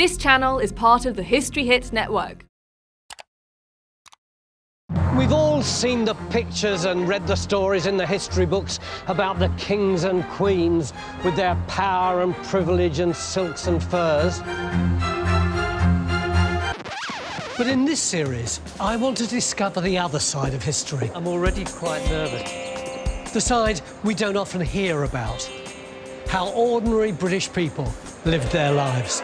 This channel is part of the History Hit network. We've all seen the pictures and read the stories in the history books about the kings and queens with their power and privilege and silks and furs. But in this series, I want to discover the other side of history. I'm already quite nervous. The side we don't often hear about. How ordinary British people lived their lives.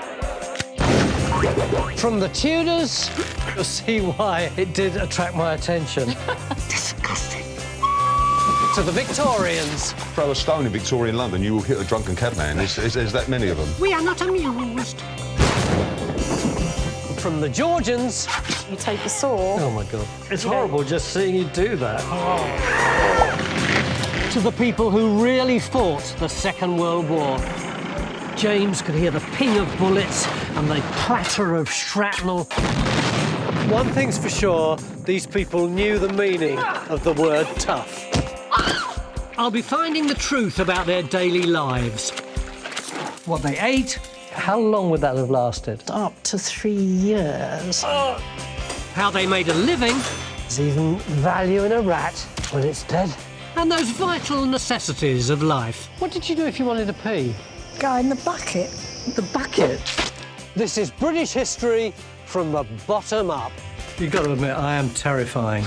From the Tudors, you'll see why it did attract my attention. Disgusting. To the Victorians. Throw a stone in Victorian London, you will hit a drunken cabman. There's that many of them. We are not amused. From the Georgians. You take a saw. Oh, my God. It's horrible just seeing you do that. Oh. To the people who really fought the Second World War. James could hear the ping of bullets and the clatter of shrapnel. One thing's for sure, these people knew the meaning of the word tough. I'll be finding the truth about their daily lives. What they ate. How long would that have lasted? Up to 3 years. How they made a living. There's even value in a rat when it's dead. And those vital necessities of life. What did you do if you wanted to pee? Go in the bucket. The bucket? This is British history from the bottom up. You've got to admit, I am terrifying.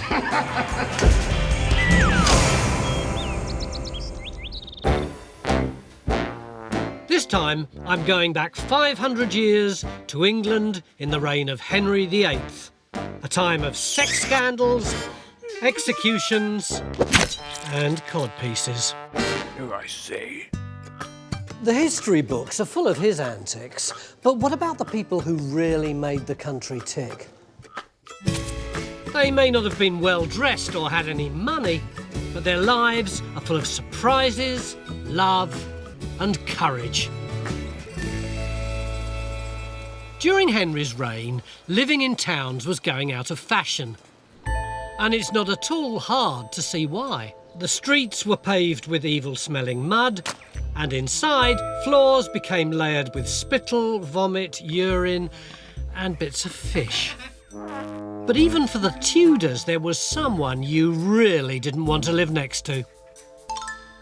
This time, I'm going back 500 years to England in the reign of Henry VIII. A time of sex scandals, executions, and codpieces. Do I say? The history books are full of his antics, but what about the people who really made the country tick? They may not have been well-dressed or had any money, but their lives are full of surprises, love, and courage. During Henry's reign, living in towns was going out of fashion. And it's not at all hard to see why. The streets were paved with evil-smelling mud, and inside, floors became layered with spittle, vomit, urine, and bits of fish. But even for the Tudors, there was someone you really didn't want to live next to.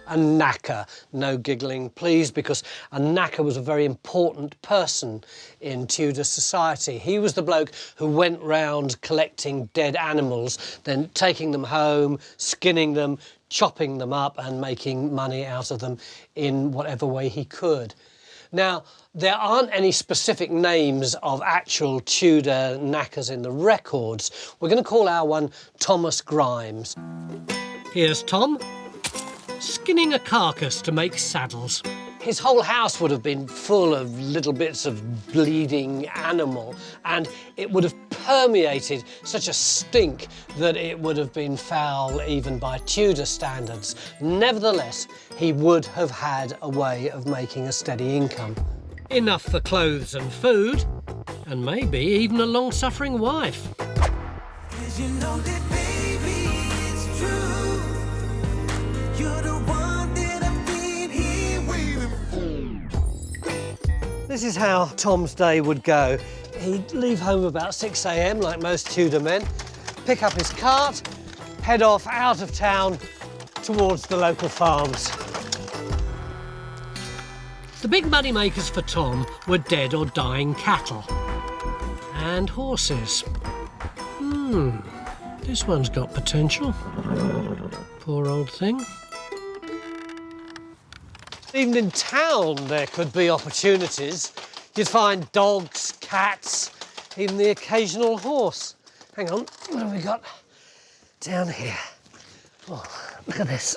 A knacker. No giggling, please, because a knacker was a very important person in Tudor society. He was the bloke who went round collecting dead animals, then taking them home, skinning them, chopping them up and making money out of them in whatever way he could. Now, there aren't any specific names of actual Tudor knackers in the records. We're going to call our one Thomas Grimes. Here's Tom, skinning a carcass to make saddles. His whole house would have been full of little bits of bleeding animal, and it would have permeated such a stink that it would have been foul even by Tudor standards. Nevertheless, he would have had a way of making a steady income. Enough for clothes and food, and maybe even a long-suffering wife. 'Cause you know that, baby, it's true. You're the one that I've been here waiting for. This is how Tom's day would go. He'd leave home about 6 a.m, like most Tudor men, pick up his cart, head off out of town towards the local farms. The big money makers for Tom were dead or dying cattle. And horses. This one's got potential. Poor old thing. Even in town, there could be opportunities. You'd find dogs, cats, even the occasional horse. Hang on, what have we got down here? Oh, look at this.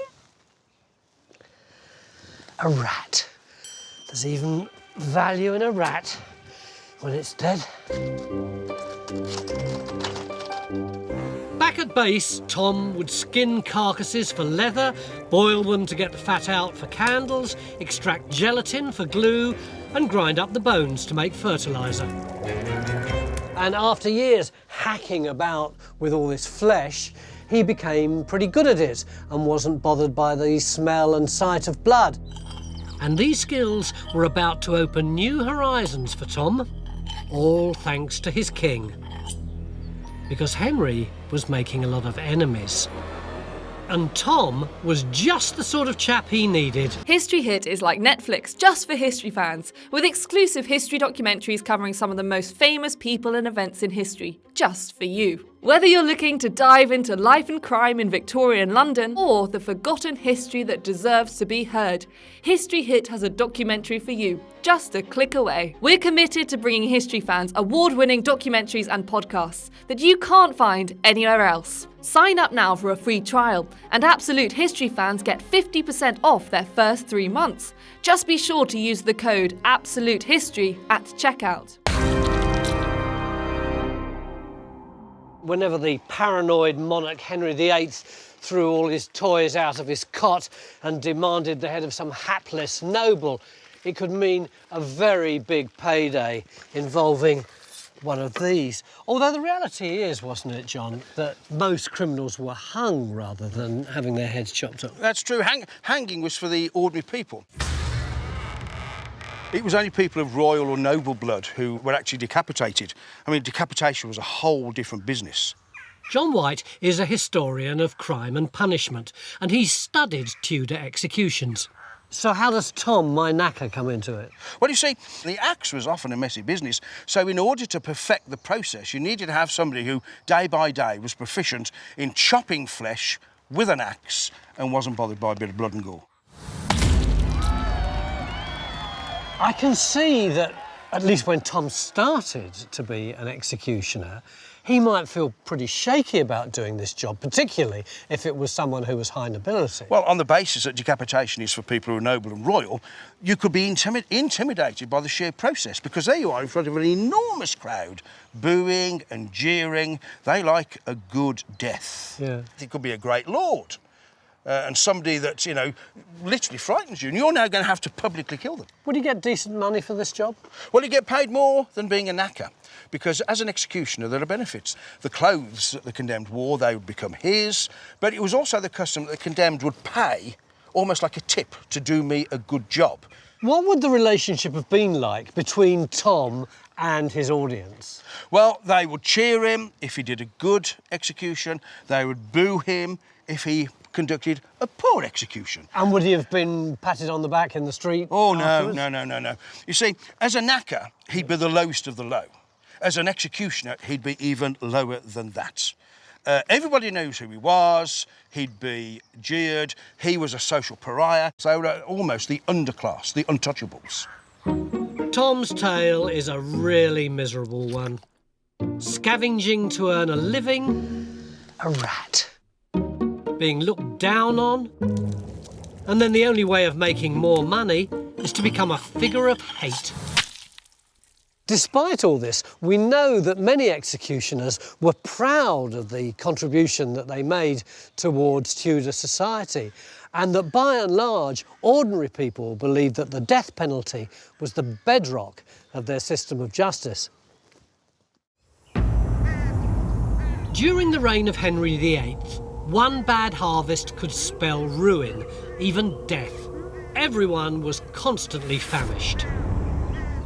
A rat. There's even value in a rat when it's dead. Back at base, Tom would skin carcasses for leather, boil them to get the fat out for candles, extract gelatin for glue, and grind up the bones to make fertiliser. And after years hacking about with all this flesh, he became pretty good at it and wasn't bothered by the smell and sight of blood. And these skills were about to open new horizons for Tom. all thanks to his king. Because Henry was making a lot of enemies. And Tom was just the sort of chap he needed. History Hit is like Netflix, just for history fans, with exclusive history documentaries covering some of the most famous people and events in history, just for you. Whether you're looking to dive into life and crime in Victorian London, or the forgotten history that deserves to be heard, History Hit has a documentary for you, just a click away. We're committed to bringing history fans award-winning documentaries and podcasts that you can't find anywhere else. Sign up now for a free trial, and Absolute History fans get 50% off their first 3 months. Just be sure to use the code AbsoluteHistory at checkout. Whenever the paranoid monarch Henry VIII threw all his toys out of his cot and demanded the head of some hapless noble, it could mean a very big payday involving one of these. Although the reality is, wasn't it, John, that most criminals were hung rather than having their heads chopped off? That's true. Hanging was for the ordinary people. It was only people of royal or noble blood who were actually decapitated. I mean, decapitation was a whole different business. John White is a historian of crime and punishment, and he studied Tudor executions. So how does Tom, my knacker, come into it? Well, you see, the axe was often a messy business, so in order to perfect the process, you needed to have somebody who, day by day, was proficient in chopping flesh with an axe and wasn't bothered by a bit of blood and gore. I can see that, at least when Tom started to be an executioner, he might feel pretty shaky about doing this job, particularly if it was someone who was high nobility. Well, on the basis that decapitation is for people who are noble and royal, you could be intimidated by the sheer process, because there you are in front of an enormous crowd, booing and jeering. They like a good death. Yeah. It could be a great lord. And somebody that, you know, literally frightens you, and you're now going to have to publicly kill them. Would he get decent money for this job? Well, you get paid more than being a knacker, because as an executioner, there are benefits. The clothes that the condemned wore, they would become his, but it was also the custom that the condemned would pay, almost like a tip, to do me a good job. What would the relationship have been like between Tom and his audience? Well, they would cheer him if he did a good execution. They would boo him if he conducted a poor execution. And would he have been patted on the back in the street? Oh, afterwards? no. You see, as a knacker, he'd be the lowest of the low. As an executioner, he'd be even lower than that. Everybody knows who he was. He'd be jeered. He was a social pariah. So almost the underclass, the untouchables. Tom's tale is a really miserable one. Scavenging to earn a living, A rat. being looked down on, and then the only way of making more money is to become a figure of hate. Despite all this, we know that many executioners were proud of the contribution that they made towards Tudor society, and that by and large, ordinary people believed that the death penalty was the bedrock of their system of justice. During the reign of Henry VIII, one bad harvest could spell ruin, even death. Everyone was constantly famished.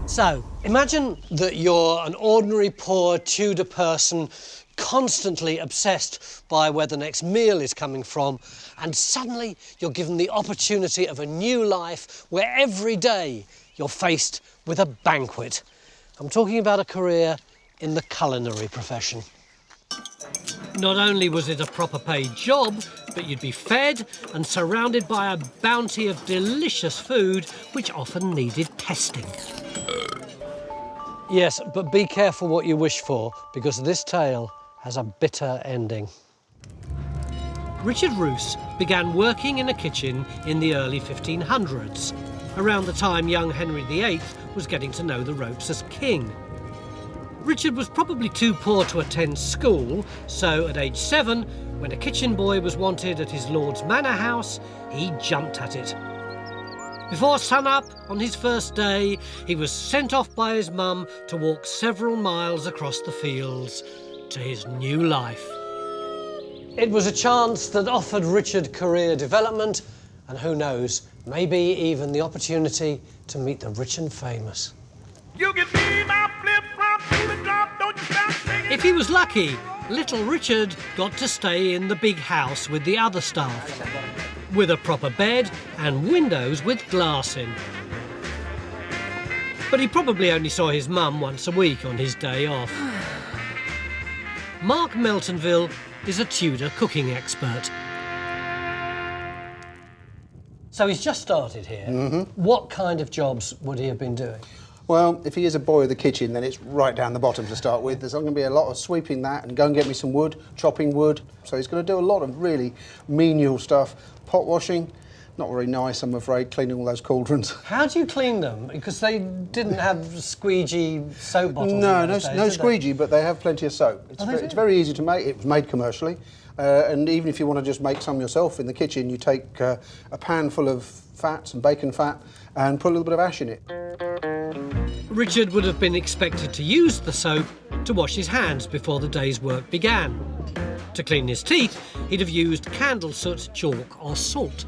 So, imagine that you're an ordinary poor Tudor person, constantly obsessed by where the next meal is coming from, and suddenly you're given the opportunity of a new life where every day you're faced with a banquet. I'm talking about a career in the culinary profession. Not only was it a proper paid job, but you'd be fed and surrounded by a bounty of delicious food, which often needed testing. Yes, but be careful what you wish for, because this tale has a bitter ending. Richard Roose began working in a kitchen in the early 1500s, around the time young Henry VIII was getting to know the ropes as king. Richard was probably too poor to attend school, so at age 7, when a kitchen boy was wanted at his lord's manor house, he jumped at it. Before sunup on his first day, he was sent off by his mum to walk several miles across the fields to his new life. It was a chance that offered Richard career development, and who knows, maybe even the opportunity to meet the rich and famous. You can be my flip-flop he was lucky, little Richard got to stay in the big house with the other staff, with a proper bed and windows with glass in. But he probably only saw his mum once a week on his day off. Mark Meltonville is a Tudor cooking expert. So he's just started here. What kind of jobs would he have been doing? Well, if he is a boy of the kitchen, then it's right down the bottom to start with. There's going to be a lot of sweeping that and go and get me some wood, chopping wood. So he's going to do a lot of really menial stuff. Pot washing, not very nice, I'm afraid, cleaning all those cauldrons. How do you clean them? Because they didn't have squeegee soap bottles. No squeegee, but they have plenty of soap. It's very easy to make. It was made commercially. And even if you want to just make some yourself in the kitchen, you take a pan full of fat, some bacon fat, and put a little bit of ash in it. Richard would have been expected to use the soap to wash his hands before the day's work began. To clean his teeth, he'd have used candle soot, chalk or salt.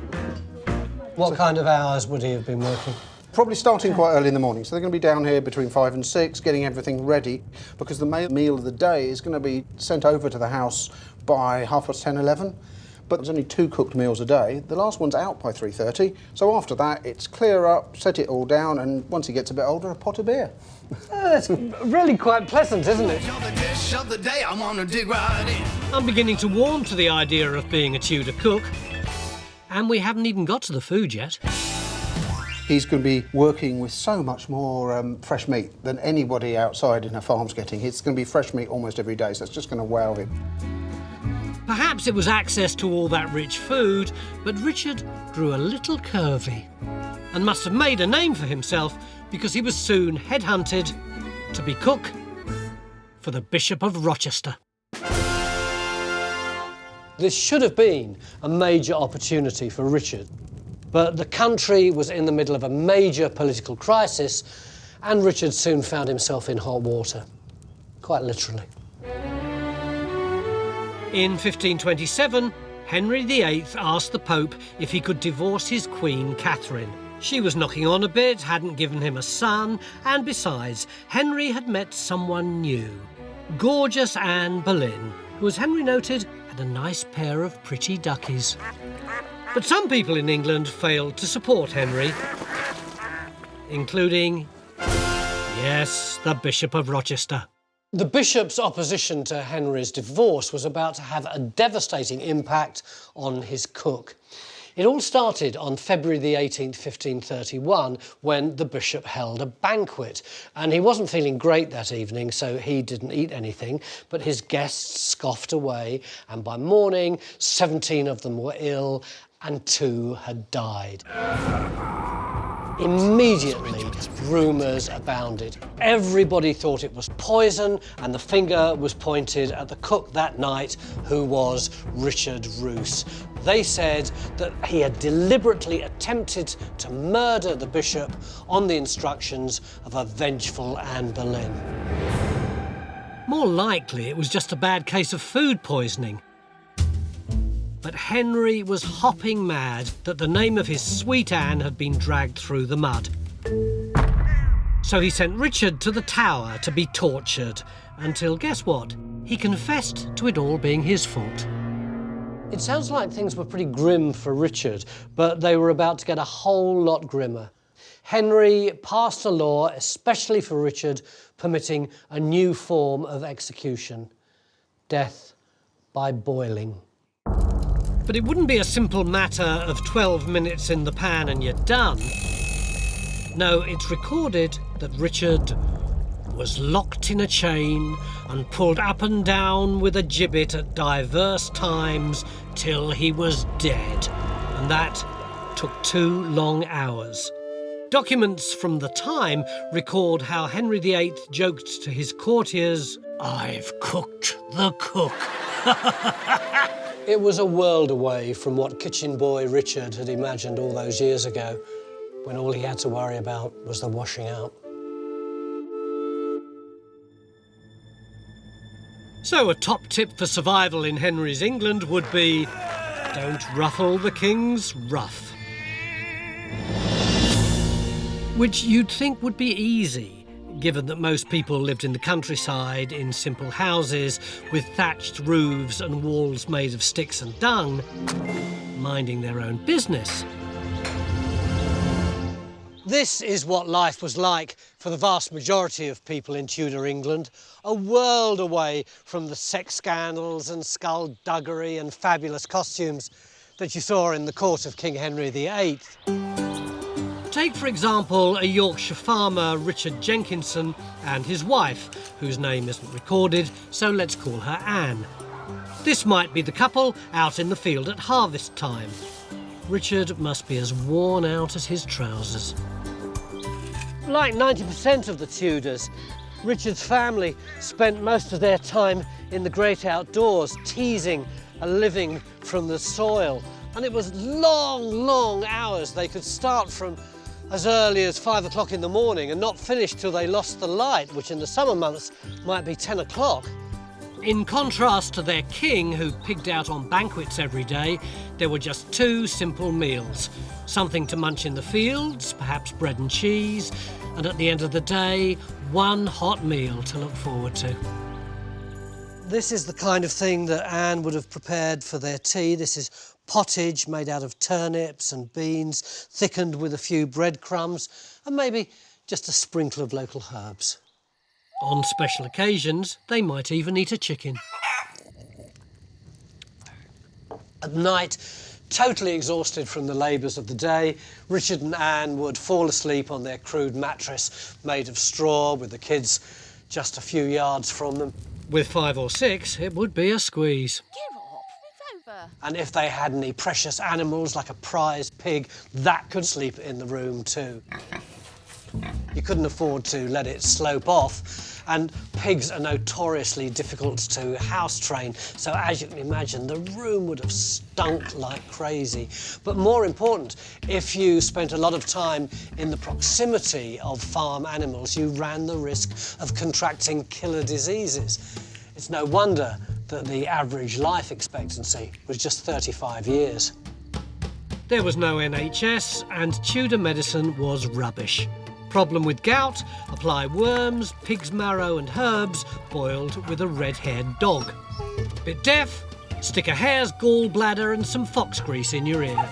What kind of hours would he have been working? Probably starting quite early in the morning. So they're going to be down here between 5 and 6, getting everything ready, because the main meal of the day is going to be sent over to the house by 10:30, 11. But there's only 2 cooked meals a day. The last one's out by 3:30. So after that, it's clear up, set it all down, and once he gets a bit older, a pot of beer. That's really quite pleasant, isn't it? I'm beginning to warm to the idea of being a Tudor cook. And we haven't even got to the food yet. He's going to be working with so much more fresh meat than anybody outside in a farm's getting. It's going to be fresh meat almost every day, so it's just going to wow him. Perhaps it was access to all that rich food, but Richard grew a little curvy and must have made a name for himself because he was soon headhunted to be cook for the Bishop of Rochester. This should have been a major opportunity for Richard, but the country was in the middle of a major political crisis and Richard soon found himself in hot water, quite literally. In 1527, Henry VIII asked the Pope if he could divorce his Queen Catherine. She was knocking on a bit, hadn't given him a son, and besides, Henry had met someone new. Gorgeous Anne Boleyn, who, as Henry noted, had a nice pair of pretty duckies. But some people in England failed to support Henry, including, yes, the Bishop of Rochester. The bishop's opposition to Henry's divorce was about to have a devastating impact on his cook. It all started on February the 18th, 1531, when the bishop held a banquet. And he wasn't feeling great that evening, so he didn't eat anything, but his guests scoffed away, and by morning, 17 of them were ill, and 2 had died. Immediately, rumours abounded. Everybody thought it was poison, and the finger was pointed at the cook that night, who was Richard Roose. They said that he had deliberately attempted to murder the bishop on the instructions of a vengeful Anne Boleyn. More likely, it was just a bad case of food poisoning. But Henry was hopping mad that the name of his sweet Anne had been dragged through the mud. So he sent Richard to the Tower to be tortured, until, guess what? He confessed to it all being his fault. It sounds like things were pretty grim for Richard, but they were about to get a whole lot grimmer. Henry passed a law, especially for Richard, permitting a new form of execution: death by boiling. But it wouldn't be a simple matter of 12 minutes in the pan and you're done. No, it's recorded that Richard was locked in a chain and pulled up and down with a gibbet at diverse times till he was dead. And that took 2 long hours. Documents from the time record how Henry VIII joked to his courtiers, "I've cooked the cook." It was a world away from what kitchen boy Richard had imagined all those years ago, when all he had to worry about was the washing out. So a top tip for survival in Henry's England would be, don't ruffle the king's ruff. Which you'd think would be easy, given that most people lived in the countryside in simple houses with thatched roofs and walls made of sticks and dung, minding their own business. This is what life was like for the vast majority of people in Tudor England, a world away from the sex scandals and skullduggery and fabulous costumes that you saw in the court of King Henry VIII. Take, for example, a Yorkshire farmer, Richard Jenkinson, and his wife, whose name isn't recorded, so let's call her Anne. This might be the couple out in the field at harvest time. Richard must be as worn out as his trousers. Like 90% of the Tudors, Richard's family spent most of their time in the great outdoors, teasing a living from the soil. And it was long, long hours. They could start from as early as 5 o'clock in the morning and not finish till they lost the light, which in the summer months might be 10 o'clock. In contrast to their king, who pigged out on banquets every day, there were just 2 simple meals. Something to munch in the fields, perhaps bread and cheese, and at the end of the day, 1 hot meal to look forward to. This is the kind of thing that Anne would have prepared for their tea. This is pottage made out of turnips and beans, thickened with a few breadcrumbs, and maybe just a sprinkle of local herbs. On special occasions, they might even eat a chicken. At night, totally exhausted from the labours of the day, Richard and Anne would fall asleep on their crude mattress made of straw with the kids just a few yards from them. With 5 or 6, it would be a squeeze. Get up, move over. And if they had any precious animals like a prize pig, that could sleep in the room too. You couldn't afford to let it slope off, and pigs are notoriously difficult to house train, so as you can imagine, the room would have stunk like crazy. But more important, if you spent a lot of time in the proximity of farm animals, you ran the risk of contracting killer diseases. It's no wonder that the average life expectancy was just 35 years. There was no NHS, and Tudor medicine was rubbish. Problem with gout, apply worms, pig's marrow and herbs boiled with a red-haired dog. Bit deaf, stick a hare's gallbladder and some fox grease in your ear.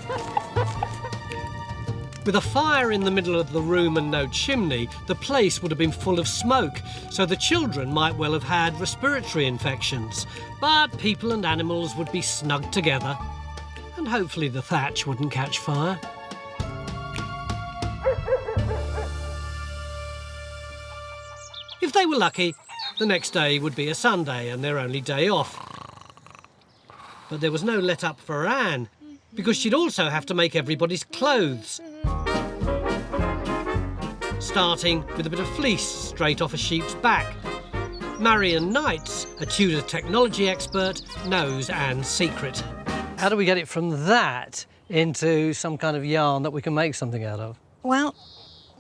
With a fire in the middle of the room and no chimney, the place would have been full of smoke, so the children might well have had respiratory infections. But people and animals would be snugged together, and hopefully the thatch wouldn't catch fire. If they were lucky, the next day would be a Sunday and their only day off. But there was no let-up for Anne, because she'd also have to make everybody's clothes. Starting with a bit of fleece straight off a sheep's back. Marion Knights, a Tudor technology expert, knows Anne's secret. How do we get it from that into some kind of yarn that we can make something out of? Well,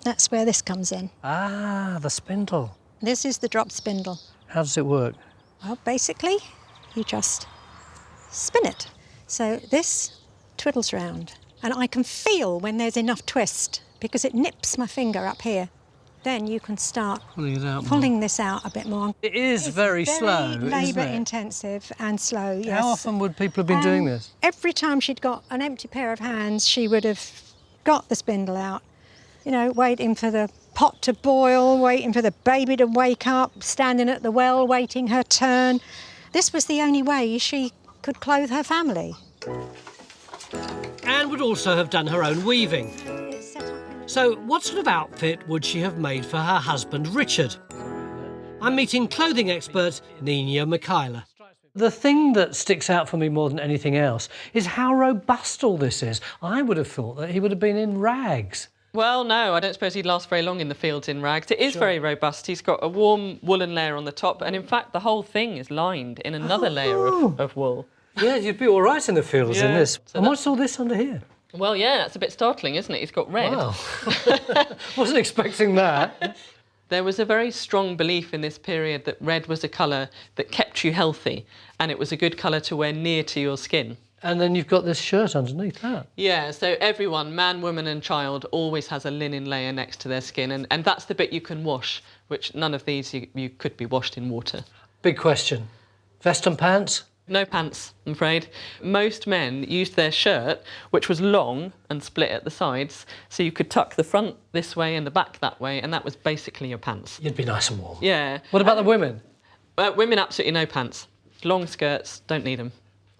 that's where this comes in. Ah, the spindle. This is the drop spindle. How does it work? Well, basically, you just spin it. So this twiddles round, and I can feel when there's enough twist because it nips my finger up here. Then you can start pulling this out a bit more. It is very slow, isn't it? Labour-intensive and slow, yes. How often would people have been doing this? Every time she'd got an empty pair of hands, she would have got the spindle out, you know, waiting for the pot to boil, waiting for the baby to wake up, standing at the well, waiting her turn. This was the only way she could clothe her family. Anne would also have done her own weaving. So what sort of outfit would she have made for her husband, Richard? I'm meeting clothing expert Nina Mikhaila. The thing that sticks out for me more than anything else is how robust all this is. I would have thought that he would have been in rags. Well, no, I don't suppose he'd last very long in the fields in rags. It is very robust. He's got a warm woolen layer on the top, and in fact, the whole thing is lined in another layer of wool. Yeah, you'd be all right in the fields in this. So and what's all this under here? Well, yeah, that's a bit startling, isn't it? He's got red. Wow. Wasn't expecting that. There was a very strong belief in this period that red was a colour that kept you healthy, and it was a good colour to wear near to your skin. And then you've got this shirt underneath that. Yeah, so everyone, man, woman and child, always has a linen layer next to their skin, and that's the bit you can wash, which none of these you could be washed in water. Big question. Vest and pants? No pants, I'm afraid. Most men used their shirt, which was long and split at the sides, so you could tuck the front this way and the back that way, and that was basically your pants. You'd be nice and warm. Yeah. What about the women? Women, absolutely no pants. Long skirts, don't need them.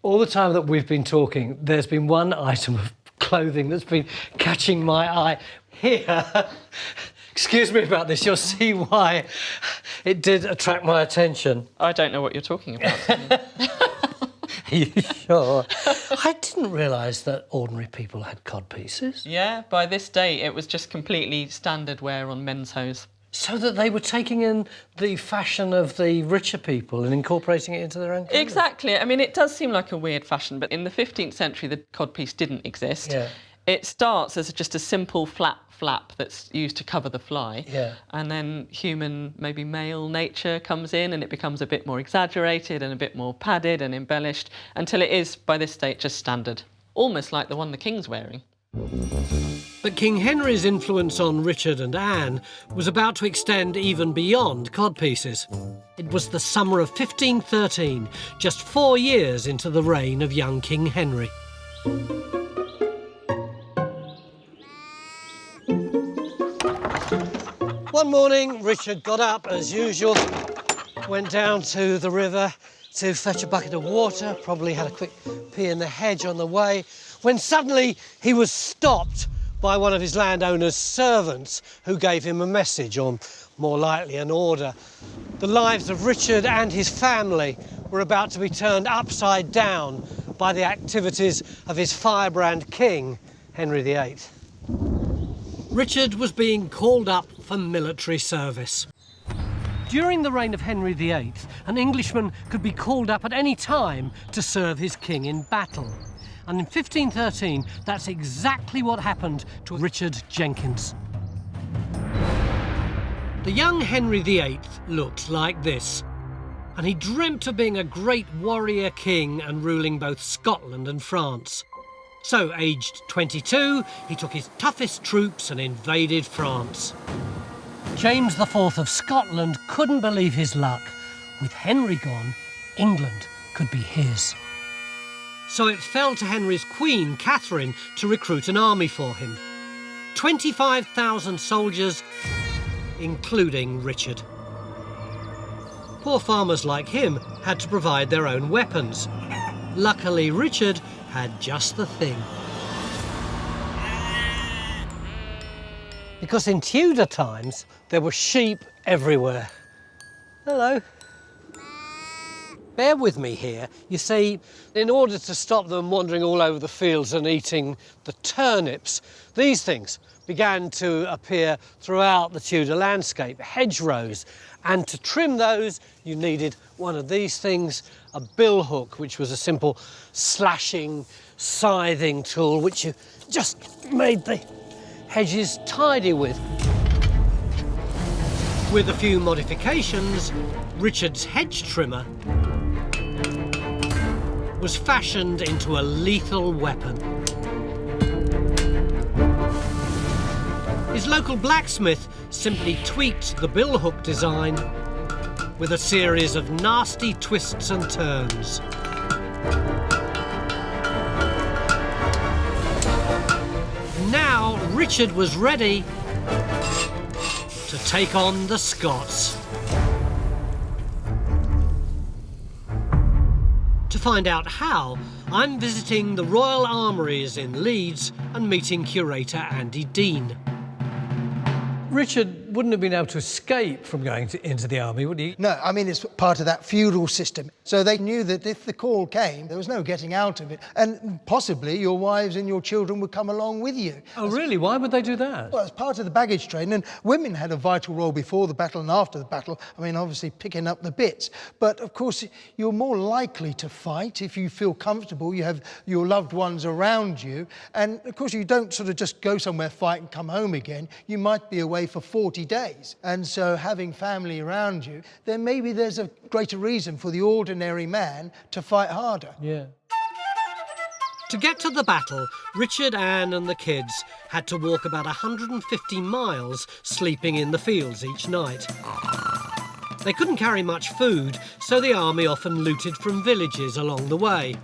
All the time that we've been talking, there's been one item of clothing that's been catching my eye. Here, excuse me about this, you'll see why it did attract my attention. I don't know what you're talking about. Are you sure? I didn't realise that ordinary people had codpieces. Yeah, by this date it was just completely standard wear on men's hose. So that they were taking in the fashion of the richer people and incorporating it into their own clothing. Exactly. I mean, it does seem like a weird fashion, but in the 15th century, the codpiece didn't exist. Yeah. It starts as just a simple flat flap that's used to cover the fly. Yeah. And then human, maybe male nature comes in and it becomes a bit more exaggerated and a bit more padded and embellished until it is, by this date, just standard. Almost like the one the King's wearing. But King Henry's influence on Richard and Anne was about to extend even beyond codpieces. It was the summer of 1513, just 4 years into the reign of young King Henry. One morning, Richard got up as usual, went down to the river to fetch a bucket of water, probably had a quick pee in the hedge on the way, when suddenly he was stopped by one of his landowner's servants who gave him a message, or more likely an order. The lives of Richard and his family were about to be turned upside down by the activities of his firebrand king, Henry VIII. Richard was being called up for military service. During the reign of Henry VIII, an Englishman could be called up at any time to serve his king in battle. And in 1513, that's exactly what happened to Richard Jenkins. The young Henry VIII looked like this, and he dreamt of being a great warrior king and ruling both Scotland and France. So, aged 22, he took his toughest troops and invaded France. James IV of Scotland couldn't believe his luck. With Henry gone, England could be his. So it fell to Henry's queen, Catherine, to recruit an army for him. 25,000 soldiers, including Richard. Poor farmers like him had to provide their own weapons. Luckily, Richard had just the thing. Because in Tudor times, there were sheep everywhere. Hello. Bear with me here. You see, in order to stop them wandering all over the fields and eating the turnips, these things began to appear throughout the Tudor landscape, hedgerows. And to trim those, you needed one of these things, a billhook, which was a simple slashing, scything tool, which you just made the hedges tidy with. With a few modifications, Richard's hedge trimmer was fashioned into a lethal weapon. His local blacksmith simply tweaked the billhook design with a series of nasty twists and turns. Now Richard was ready to take on the Scots. To find out how, I'm visiting the Royal Armouries in Leeds and meeting curator Andy Dean. Richard wouldn't have been able to escape from going into the army, would he? No, I mean, it's part of that feudal system. So they knew that if the call came, there was no getting out of it. And possibly your wives and your children would come along with you. Oh, really? Why would they do that? Well, it's part of the baggage train. And women had a vital role before the battle and after the battle. I mean, obviously picking up the bits. But, of course, you're more likely to fight if you feel comfortable, you have your loved ones around you. And, of course, you don't sort of just go somewhere, fight and come home again. You might be away for 40 days. And so having family around you, then maybe there's a greater reason for the ordinary man to fight harder. Yeah. To get to the battle, Richard, Anne and the kids had to walk about 150 miles, sleeping in the fields each night. They couldn't carry much food, so the army often looted from villages along the way.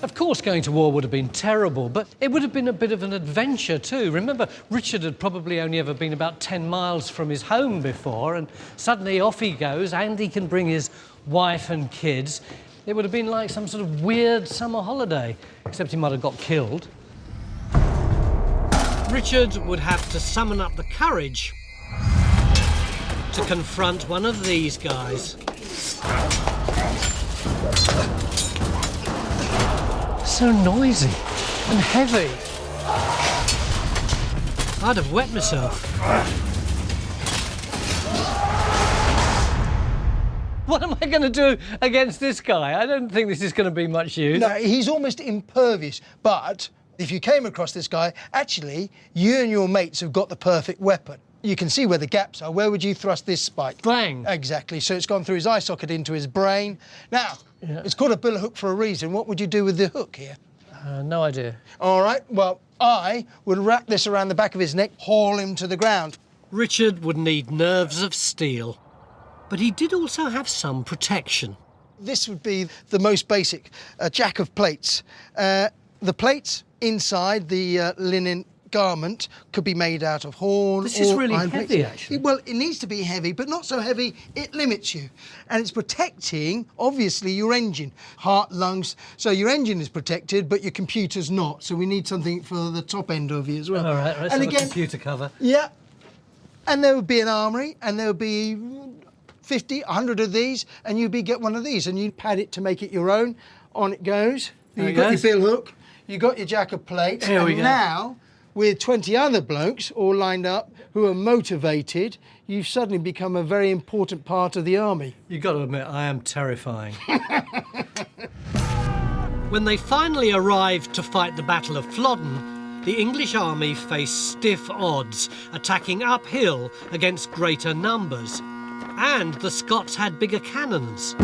Of course, going to war would have been terrible, but it would have been a bit of an adventure too. Remember, Richard had probably only ever been about 10 miles from his home before, and suddenly off he goes, and he can bring his wife and kids. It would have been like some sort of weird summer holiday, except he might have got killed. Richard would have to summon up the courage to confront one of these guys. So noisy and heavy. I'd have wet myself. What am I going to do against this guy? I don't think this is going to be much use. No, he's almost impervious, but if you came across this guy, actually, you and your mates have got the perfect weapon. You can see where the gaps are. Where would you thrust this spike? Bang. Exactly. So it's gone through his eye socket into his brain. Now, it's called a billhook for a reason. What would you do with the hook here? No idea. All right. Well, I would wrap this around the back of his neck, haul him to the ground. Richard would need nerves of steel, but he did also have some protection. This would be the most basic, a jack of plates. The plates inside the linen garment could be made out of horn. This is really iron heavy, plates. actually. Well, it needs to be heavy, but not so heavy it limits you. And it's protecting, obviously, your engine, heart, lungs. So your engine is protected, but your computer's not. So we need something for the top end of you as well. All right, let's and have again, a computer cover. Yeah. And there would be an armoury, and there would be 50, 100 of these, and you'd get one of these, and you'd pad it to make it your own. On it goes. You've got your bill hook, you've got your jack of plates, Here we and go. now, with 20 other blokes all lined up who are motivated, you've suddenly become a very important part of the army. You've got to admit, I am terrifying. When they finally arrived to fight the Battle of Flodden, the English army faced stiff odds, attacking uphill against greater numbers. And the Scots had bigger cannons.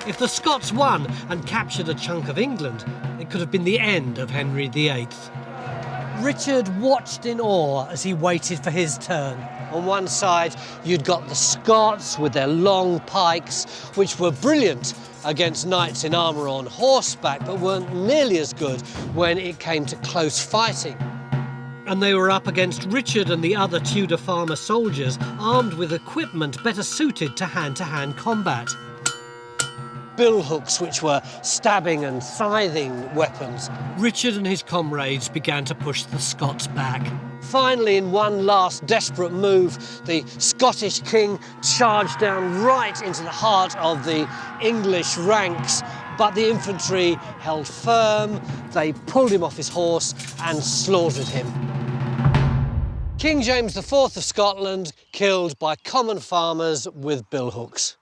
If the Scots won and captured a chunk of England, it could have been the end of Henry VIII. Richard watched in awe as he waited for his turn. On one side, you'd got the Scots with their long pikes, which were brilliant against knights in armour on horseback, but weren't nearly as good when it came to close fighting. And they were up against Richard and the other Tudor farmer soldiers, armed with equipment better suited to hand-to-hand combat. Billhooks, which were stabbing and scything weapons. Richard and his comrades began to push the Scots back. Finally, in one last desperate move, the Scottish king charged down right into the heart of the English ranks, but the infantry held firm. They pulled him off his horse and slaughtered him. King James IV of Scotland killed by common farmers with billhooks.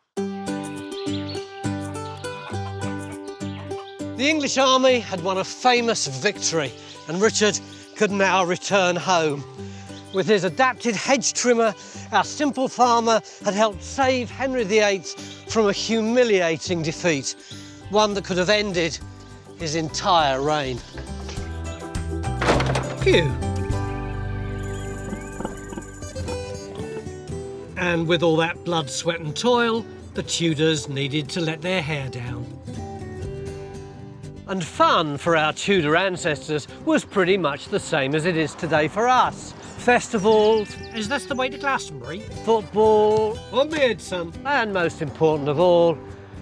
The English army had won a famous victory, and Richard could now return home. With his adapted hedge trimmer, our simple farmer had helped save Henry VIII from a humiliating defeat, one that could have ended his entire reign. Phew. And with all that blood, sweat and toil, the Tudors needed to let their hair down. And fun for our Tudor ancestors was pretty much the same as it is today for us. Festivals. Is this the way to Glastonbury? Football. Or Midsummer? And most important of all,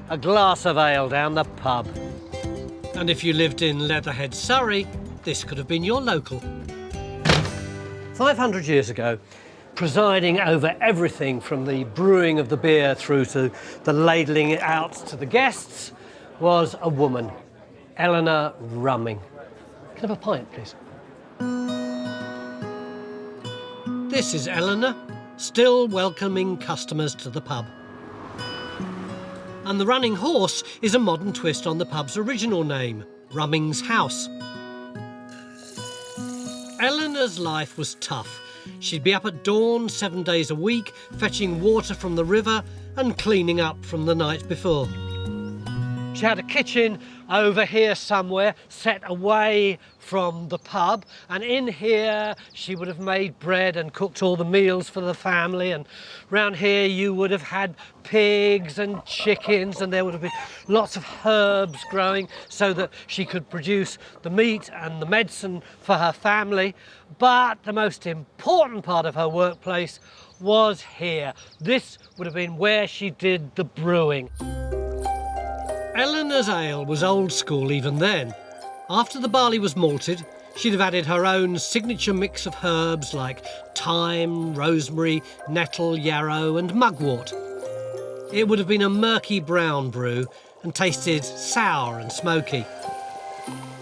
a glass of ale down the pub. And if you lived in Leatherhead, Surrey, this could have been your local. 500 years ago, presiding over everything from the brewing of the beer through to the ladling it out to the guests was a woman, Eleanor Rumming. Can I have a pint, please? This is Eleanor, still welcoming customers to the pub. And the running horse is a modern twist on the pub's original name, Rumming's House. Eleanor's life was tough. She'd be up at dawn 7 days a week, fetching water from the river and cleaning up from the night before. She had a kitchen over here somewhere, set away from the pub, and in here she would have made bread and cooked all the meals for the family, and round here you would have had pigs and chickens, and there would have been lots of herbs growing so that she could produce the meat and the medicine for her family. But the most important part of her workplace was here. This would have been where she did the brewing. Eleanor's ale was old school even then. After the barley was malted, she'd have added her own signature mix of herbs like thyme, rosemary, nettle, yarrow and mugwort. It would have been a murky brown brew and tasted sour and smoky.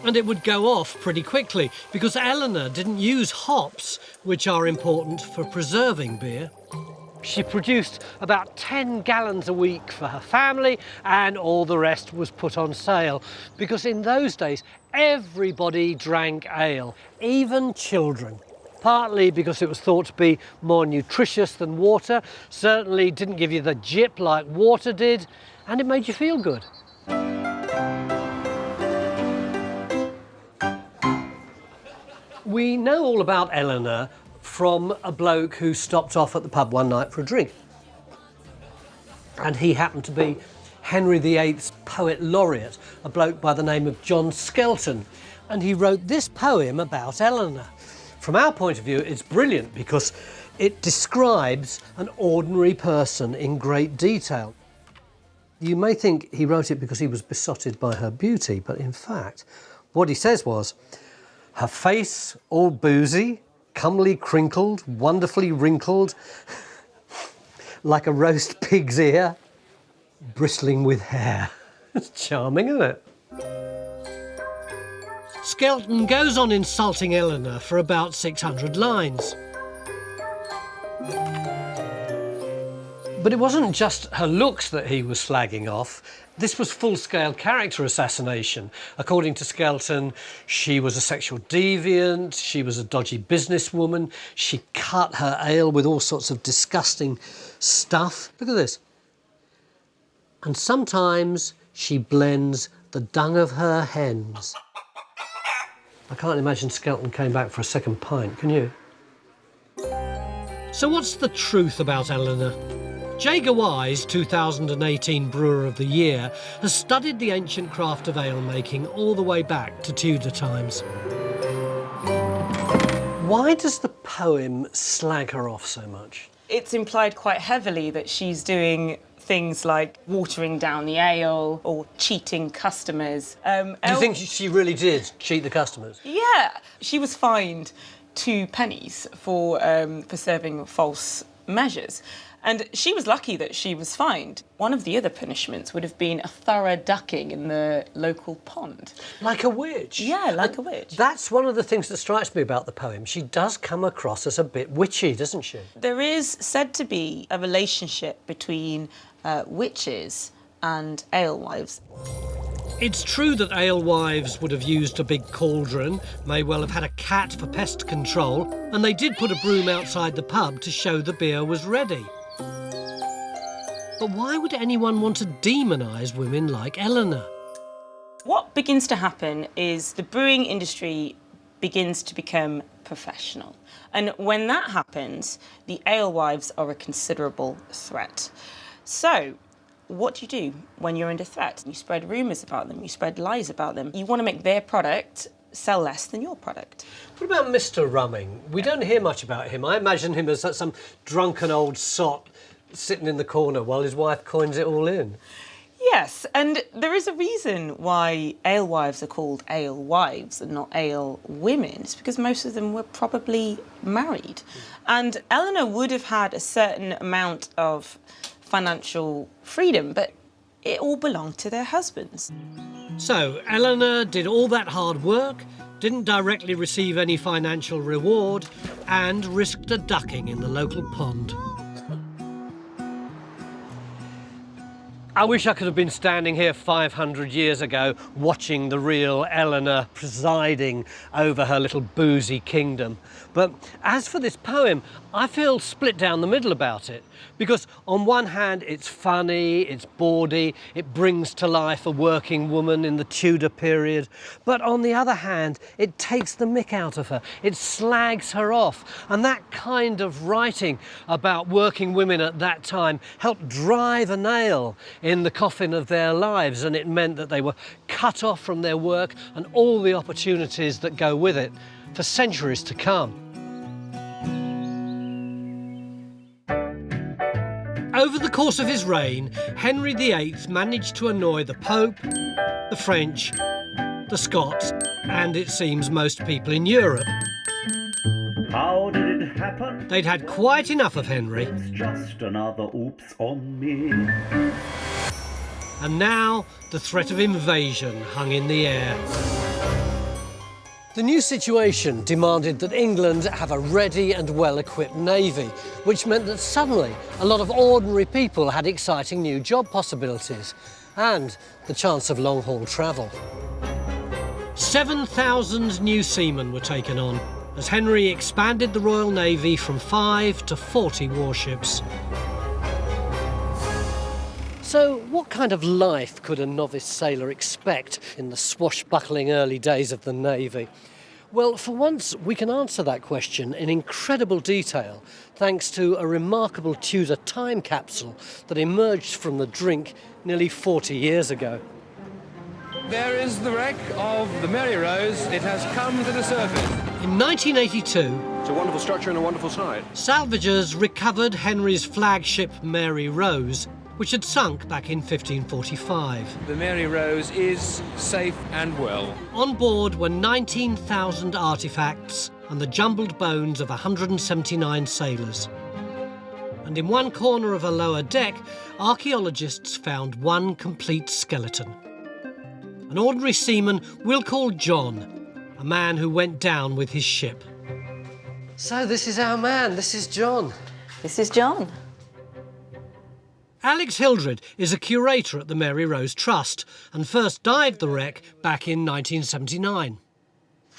And it would go off pretty quickly because Eleanor didn't use hops, which are important for preserving beer. She produced about 10 gallons a week for her family, and all the rest was put on sale. Because in those days, everybody drank ale, even children. Partly because it was thought to be more nutritious than water, certainly didn't give you the jip like water did, and it made you feel good. We know all about Eleanor from a bloke who stopped off at the pub one night for a drink. And he happened to be Henry VIII's poet laureate, a bloke by the name of John Skelton. And he wrote this poem about Eleanor. From our point of view, it's brilliant because it describes an ordinary person in great detail. You may think he wrote it because he was besotted by her beauty, but in fact, what he says was, her face all boozy, comely crinkled, wonderfully wrinkled, like a roast pig's ear, bristling with hair. It's charming, isn't it? Skelton goes on insulting Eleanor for about 600 lines. But it wasn't just her looks that he was slagging off. This was full-scale character assassination. According to Skelton, she was a sexual deviant, she was a dodgy businesswoman, she cut her ale with all sorts of disgusting stuff. Look at this. And sometimes she blends the dung of her hens. I can't imagine Skelton came back for a second pint, can you? So what's the truth about Eleanor? Jager Wise, 2018 Brewer of the Year, has studied the ancient craft of ale making all the way back to Tudor times. Why does the poem slag her off so much? It's implied quite heavily that she's doing things like watering down the ale or cheating customers. Do you think she really did cheat the customers? Yeah, she was fined 2 pennies for serving false measures. And she was lucky that she was fined. One of the other punishments would have been a thorough ducking in the local pond. Like a witch? Yeah, like a witch. That's one of the things that strikes me about the poem. She does come across as a bit witchy, doesn't she? There is said to be a relationship between witches and alewives. It's true that alewives would have used a big cauldron, may well have had a cat for pest control, and they did put a broom outside the pub to show the beer was ready. But why would anyone want to demonise women like Eleanor? What begins to happen is the brewing industry begins to become professional. And when that happens, the alewives are a considerable threat. So, what do you do when you're under threat? You spread rumours about them, you spread lies about them. You want to make their product sell less than your product. What about Mr. Rumming? We don't hear much about him. I imagine him as some drunken old sot sitting in the corner while his wife coins it all in. Yes, and there is a reason why alewives are called alewives and not ale women. It's because most of them were probably married. And Eleanor would have had a certain amount of financial freedom, but it all belonged to their husbands. So, Eleanor did all that hard work, didn't directly receive any financial reward, and risked a ducking in the local pond. I wish I could have been standing here 500 years ago watching the real Eleanor presiding over her little boozy kingdom. But as for this poem, I feel split down the middle about it. Because on one hand, it's funny, it's bawdy, it brings to life a working woman in the Tudor period. But on the other hand, it takes the mick out of her. It slags her off. And that kind of writing about working women at that time helped drive a nail in the coffin of their lives, and it meant that they were cut off from their work and all the opportunities that go with it for centuries to come. Over the course of his reign, Henry VIII managed to annoy the Pope, the French, the Scots, and it seems most people in Europe. How did it happen? They'd had quite enough of Henry. It's just another oops on me. And now the threat of invasion hung in the air. The new situation demanded that England have a ready and well-equipped navy, which meant that suddenly a lot of ordinary people had exciting new job possibilities and the chance of long-haul travel. 7,000 new seamen were taken on as Henry expanded the Royal Navy from 5 to 40 warships. So what kind of life could a novice sailor expect in the swashbuckling early days of the Navy? Well, for once, we can answer that question in incredible detail thanks to a remarkable Tudor time capsule that emerged from the drink nearly 40 years ago. There is the wreck of the Mary Rose. It has come to the surface. In 1982, it's a wonderful structure and a wonderful sight. Salvagers recovered Henry's flagship Mary Rose, which had sunk back in 1545. The Mary Rose is safe and well. On board were 19,000 artefacts and the jumbled bones of 179 sailors. And in one corner of a lower deck, archaeologists found one complete skeleton. An ordinary seaman we'll call John, a man who went down with his ship. So this is our man, this is John. This is John. Alex Hildred is a curator at the Mary Rose Trust and first dived the wreck back in 1979.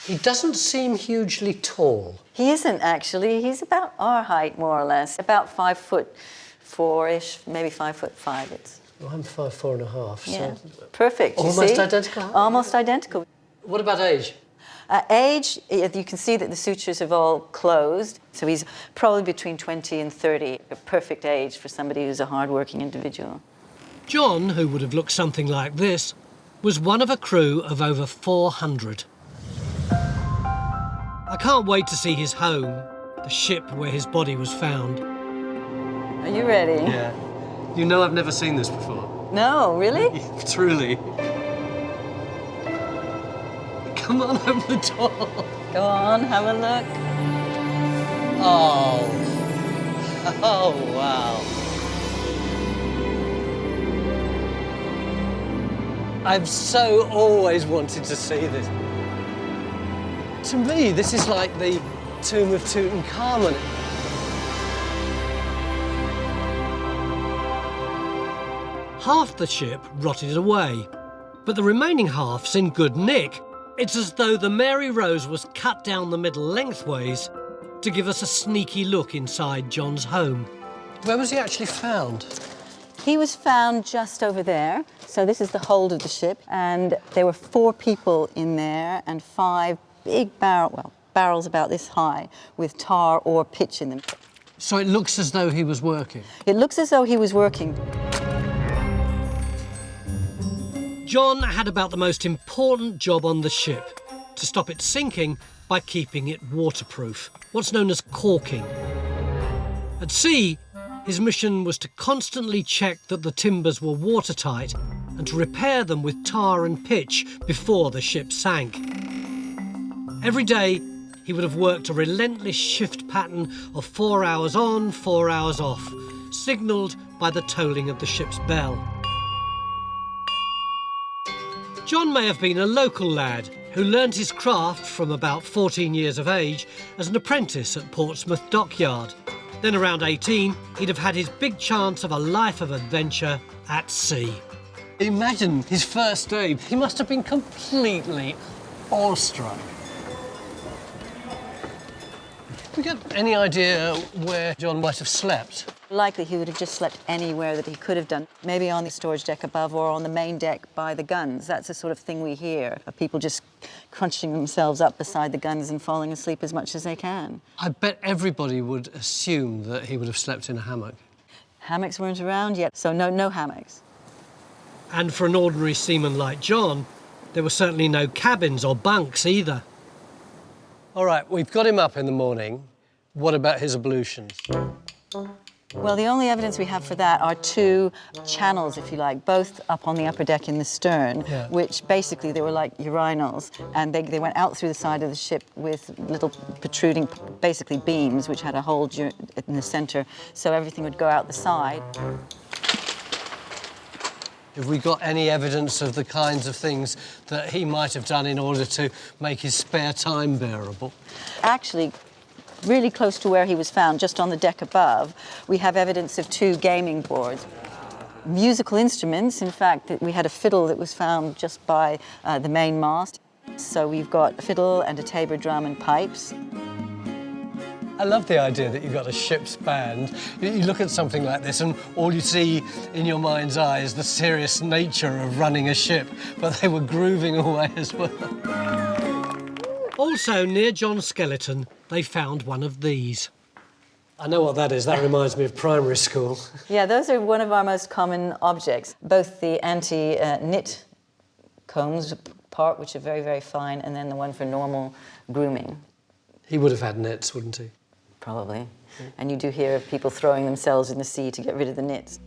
He doesn't seem hugely tall. He isn't, actually. He's about our height, more or less. About 5'4"-ish, maybe 5'5". Well, I'm 5'4.5", yeah. so... Perfect, almost identical? Almost identical. What about age? Age, you can see that the sutures have all closed, so he's probably between 20 and 30, a perfect age for somebody who's a hard-working individual. John, who would have looked something like this, was one of a crew of over 400. I can't wait to see his home, the ship where his body was found. Are you ready? Yeah. You know I've never seen this before. No, really? Truly. Come on, open the door. Go on, have a look. Oh. Oh, wow. I've so always wanted to see this. To me, this is like the tomb of Tutankhamun. Half the ship rotted away, but the remaining half's in good nick. It's as though the Mary Rose was cut down the middle lengthways to give us a sneaky look inside John's home. Where was he actually found? He was found just over there. So this is the hold of the ship, and there were 4 people in there and 5 big barrels about this high with tar or pitch in them. So it looks as though he was working? It looks as though he was working. John had about the most important job on the ship, to stop it sinking by keeping it waterproof, what's known as caulking. At sea, his mission was to constantly check that the timbers were watertight and to repair them with tar and pitch before the ship sank. Every day, he would have worked a relentless shift pattern of 4 hours on, 4 hours off, signalled by the tolling of the ship's bell. John may have been a local lad who learned his craft from about 14 years of age as an apprentice at Portsmouth Dockyard. Then around 18, he'd have had his big chance of a life of adventure at sea. Imagine his first day. He must have been completely awestruck. Have we got any idea where John might have slept? Likely he would have just slept anywhere that he could have done. Maybe on the storage deck above or on the main deck by the guns. That's the sort of thing we hear, of people just crunching themselves up beside the guns and falling asleep as much as they can. I bet everybody would assume that he would have slept in a hammock. Hammocks weren't around yet, so no hammocks. And for an ordinary seaman like John, there were certainly no cabins or bunks either. All right, we've got him up in the morning. What about his ablutions? Well, the only evidence we have for that are two channels, if you like, both up on the upper deck in the stern, which basically they were like urinals, and they went out through the side of the ship with little protruding, basically beams, which had a hole in the centre, so everything would go out the side. Have we got any evidence of the kinds of things that he might have done in order to make his spare time bearable? Actually, really close to where he was found, just on the deck above, we have evidence of two gaming boards. Musical instruments, in fact, we had a fiddle that was found just by the main mast. So we've got a fiddle and a tabor drum and pipes. I love the idea that you've got a ship's band. You look at something like this and all you see in your mind's eye is the serious nature of running a ship, but they were grooving away as well. Also, near John's skeleton, they found one of these. I know what that is. That reminds me of primary school. Yeah, those are one of our most common objects. Both the anti-knit combs part, which are very, very fine, and then the one for normal grooming. He would have had knits, wouldn't he? Probably. And you do hear of people throwing themselves in the sea to get rid of the knits.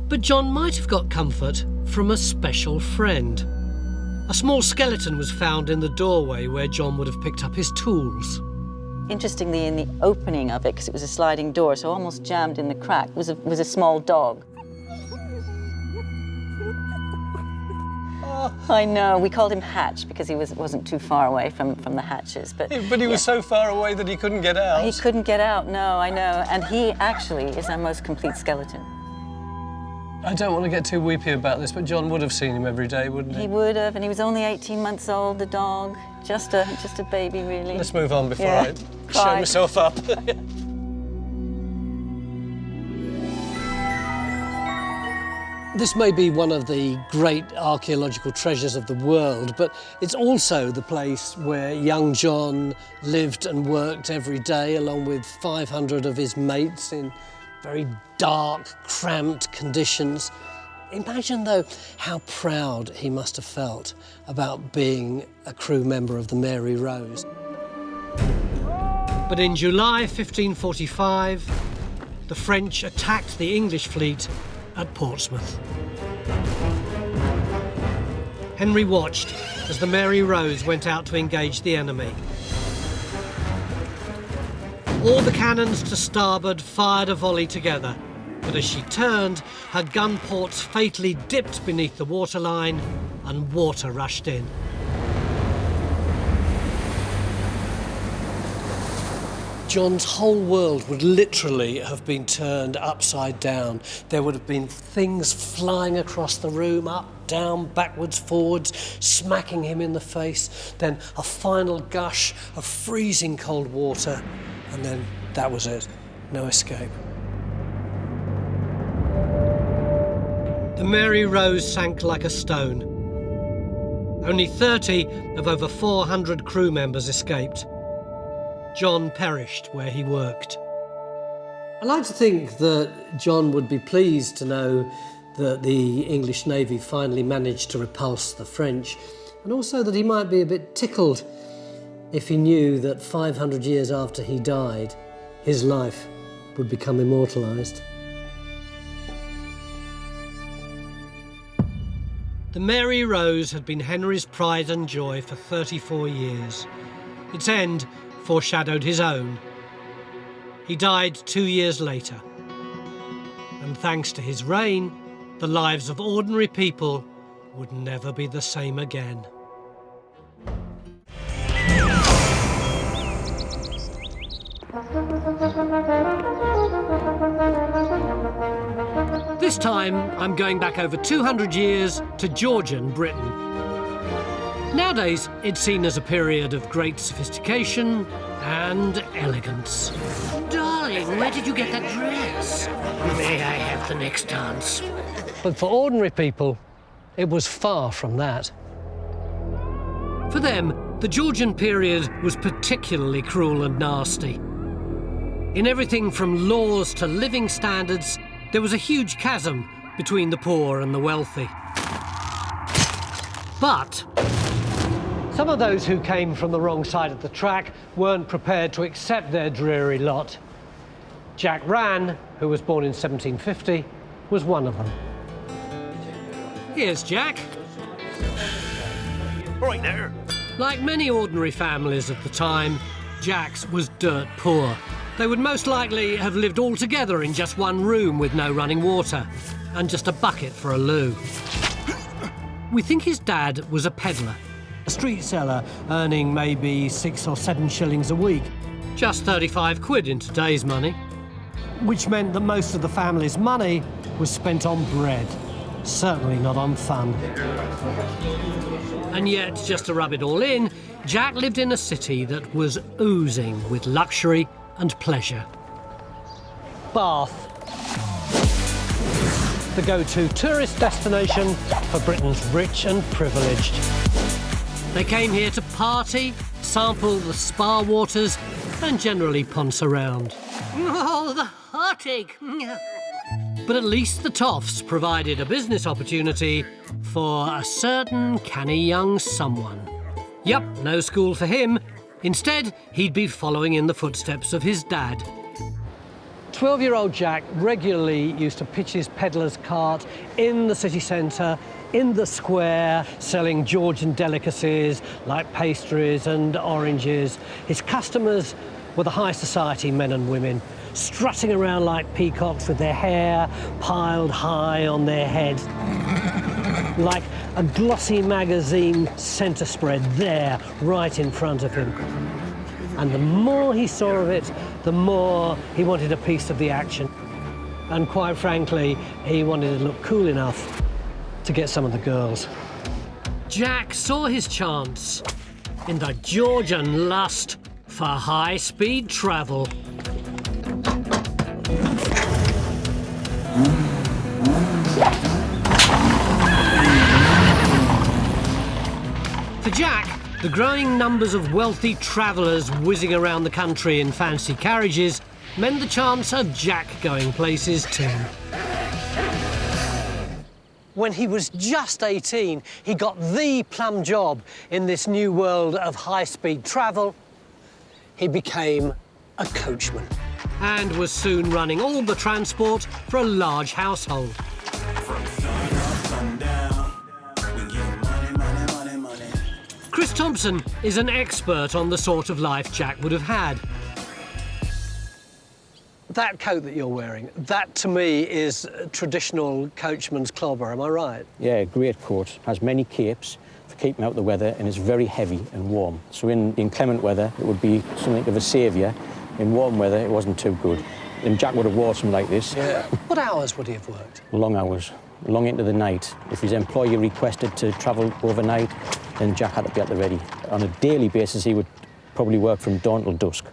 But John might have got comfort from a special friend. A small skeleton was found in the doorway where John would have picked up his tools. Interestingly, in the opening of it, because it was a sliding door, so almost jammed in the crack, was a small dog. I know. We called him Hatch because he wasn't too far away from the hatches. But he was so far away that he couldn't get out. He couldn't get out, no, I know. And he actually is our most complete skeleton. I don't want to get too weepy about this, but John would have seen him every day, wouldn't he? He would have, and he was only 18 months old, the dog. Just a baby, really. Let's move on before I show myself up. This may be one of the great archaeological treasures of the world, but it's also the place where young John lived and worked every day, along with 500 of his mates in very dark, cramped conditions. Imagine, though, how proud he must have felt about being a crew member of the Mary Rose. But in July 1545, the French attacked the English fleet at Portsmouth. Henry watched as the Mary Rose went out to engage the enemy. All the cannons to starboard fired a volley together, but as she turned, her gun ports fatally dipped beneath the waterline and water rushed in. John's whole world would literally have been turned upside down. There would have been things flying across the room, up, down, backwards, forwards, smacking him in the face. Then a final gush of freezing cold water, and then that was it. No escape. The Mary Rose sank like a stone. Only 30 of over 400 crew members escaped. John perished where he worked. I like to think that John would be pleased to know that the English Navy finally managed to repulse the French, and also that he might be a bit tickled if he knew that 500 years after he died, his life would become immortalised. The Mary Rose had been Henry's pride and joy for 34 years. Its end foreshadowed his own. He died 2 years later. And thanks to his reign, the lives of ordinary people would never be the same again. This time, I'm going back over 200 years to Georgian Britain. Nowadays, it's seen as a period of great sophistication and elegance. Darling, where did you get that dress? May I have the next dance? But for ordinary people, it was far from that. For them, the Georgian period was particularly cruel and nasty. In everything from laws to living standards, there was a huge chasm between the poor and the wealthy. But some of those who came from the wrong side of the track weren't prepared to accept their dreary lot. Jack Rann, who was born in 1750, was one of them. Here's Jack. Right there. Like many ordinary families of the time, Jack's was dirt poor. They would most likely have lived all together in just one room with no running water and just a bucket for a loo. We think his dad was a peddler, a street seller earning maybe 6 or 7 shillings a week, just 35 quid in today's money, which meant that most of the family's money was spent on bread, certainly not on fun. And yet, just to rub it all in, Jack lived in a city that was oozing with luxury and pleasure. Bath, the go-to tourist destination for Britain's rich and privileged. They came here to party, sample the spa waters, and generally ponce around. Oh, the heartache! But at least the Toffs provided a business opportunity for a certain canny young someone. Yup, no school for him. Instead, he'd be following in the footsteps of his dad. 12-year-old Jack regularly used to pitch his peddler's cart in the city centre, in the square, selling Georgian delicacies like pastries and oranges. His customers were the high society men and women, strutting around like peacocks with their hair piled high on their head, like a glossy magazine centre spread there, right in front of him. And the more he saw of it, the more he wanted a piece of the action. And quite frankly, he wanted to look cool enough to get some of the girls. Jack saw his chance in the Georgian lust for high-speed travel. For Jack, the growing numbers of wealthy travellers whizzing around the country in fancy carriages meant the chance of Jack going places too. When he was just 18, he got the plum job in this new world of high-speed travel. He became a coachman and was soon running all the transport for a large household. Chris Thompson is an expert on the sort of life Jack would have had. That coat that you're wearing, that to me is a traditional coachman's clobber, am I right? Yeah, great coat. Has many capes for keeping out the weather and is very heavy and warm. So in inclement weather, it would be something of a saviour. In warm weather, it wasn't too good. And Jack would have worn something like this. Yeah. What hours would he have worked? Long hours, long into the night. If his employer requested to travel overnight, then Jack had to be at the ready. On a daily basis, he would probably work from dawn till dusk.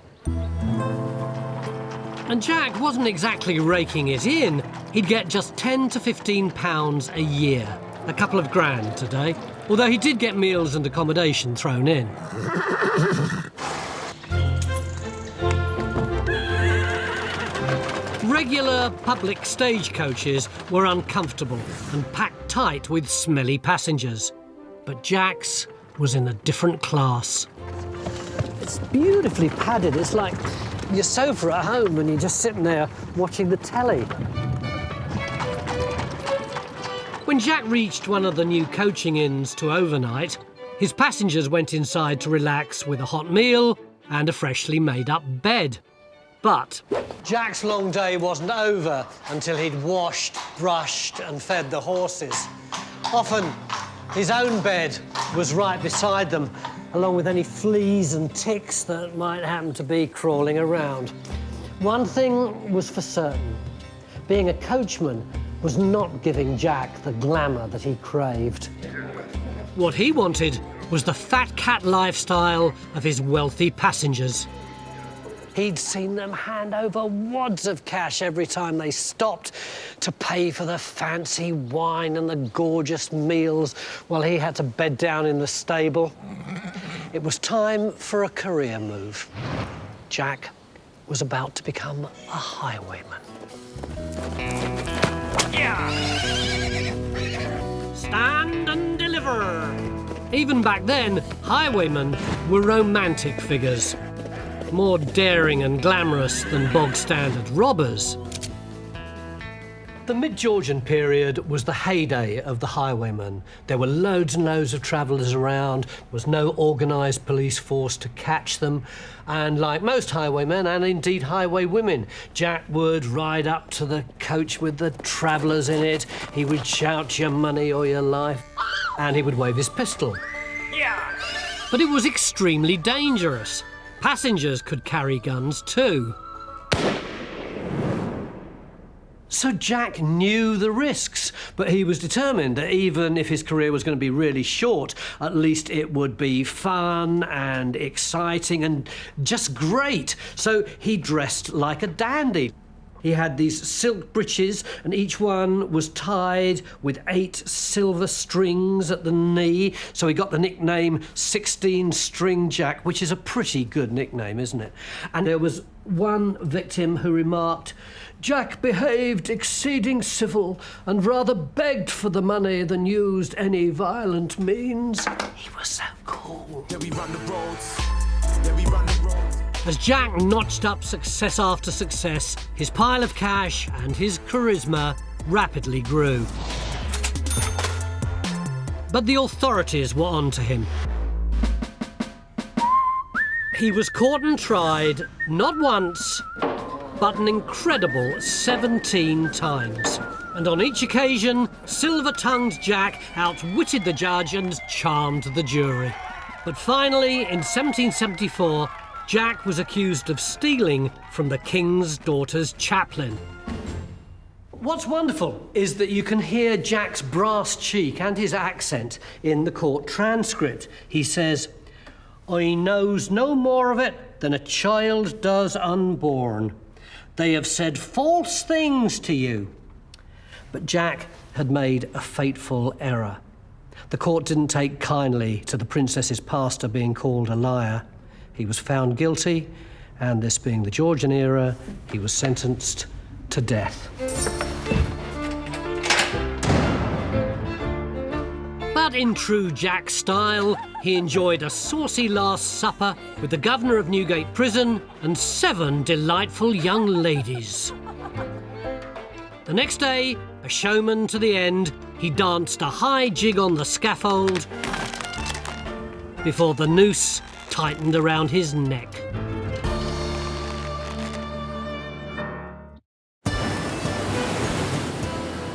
And Jack wasn't exactly raking it in. He'd get just £10 to £15 a year, a couple of grand today, although he did get meals and accommodation thrown in. Regular public stagecoaches were uncomfortable and packed tight with smelly passengers. But Jack's was in a different class. It's beautifully padded. It's like your sofa at home and you're just sitting there watching the telly. When Jack reached one of the new coaching inns to overnight, his passengers went inside to relax with a hot meal and a freshly made-up bed. But Jack's long day wasn't over until he'd washed, brushed and fed the horses. Often, his own bed was right beside them, along with any fleas and ticks that might happen to be crawling around. One thing was for certain. Being a coachman was not giving Jack the glamour that he craved. What he wanted was the fat cat lifestyle of his wealthy passengers. He'd seen them hand over wads of cash every time they stopped to pay for the fancy wine and the gorgeous meals while he had to bed down in the stable. It was time for a career move. Jack was about to become a highwayman. Stand and deliver! Even back then, highwaymen were romantic figures, more daring and glamorous than bog-standard robbers. The mid-Georgian period was the heyday of the highwaymen. There were loads and loads of travellers around, there was no organised police force to catch them, and like most highwaymen, and indeed highwaywomen, Jack would ride up to the coach with the travellers in it, he would shout your money or your life, and he would wave his pistol. But it was extremely dangerous. Passengers could carry guns too. So Jack knew the risks, but he was determined that even if his career was going to be really short, at least it would be fun and exciting and just great. So he dressed like a dandy. He had these silk breeches, and each one was tied with 8 silver strings at the knee, so he got the nickname 16-String Jack, which is a pretty good nickname, isn't it? And there was one victim who remarked, "Jack behaved exceeding civil and rather begged for the money than used any violent means. He was so cool." Yeah, we run the roads. Yeah, we run the roads. As Jack notched up success after success, his pile of cash and his charisma rapidly grew. But the authorities were on to him. He was caught and tried, not once, but an incredible 17 times. And on each occasion, silver-tongued Jack outwitted the judge and charmed the jury. But finally, in 1774, Jack was accused of stealing from the King's daughter's chaplain. What's wonderful is that you can hear Jack's brass cheek and his accent in the court transcript. He says, "I knows no more of it than a child does unborn. They have said false things to you." But Jack had made a fateful error. The court didn't take kindly to the princess's pastor being called a liar. He was found guilty, and this being the Georgian era, he was sentenced to death. But in true Jack style, he enjoyed a saucy Last Supper with the governor of Newgate Prison and 7 delightful young ladies. The next day, a showman to the end, he danced a high jig on the scaffold before the noose tightened around his neck.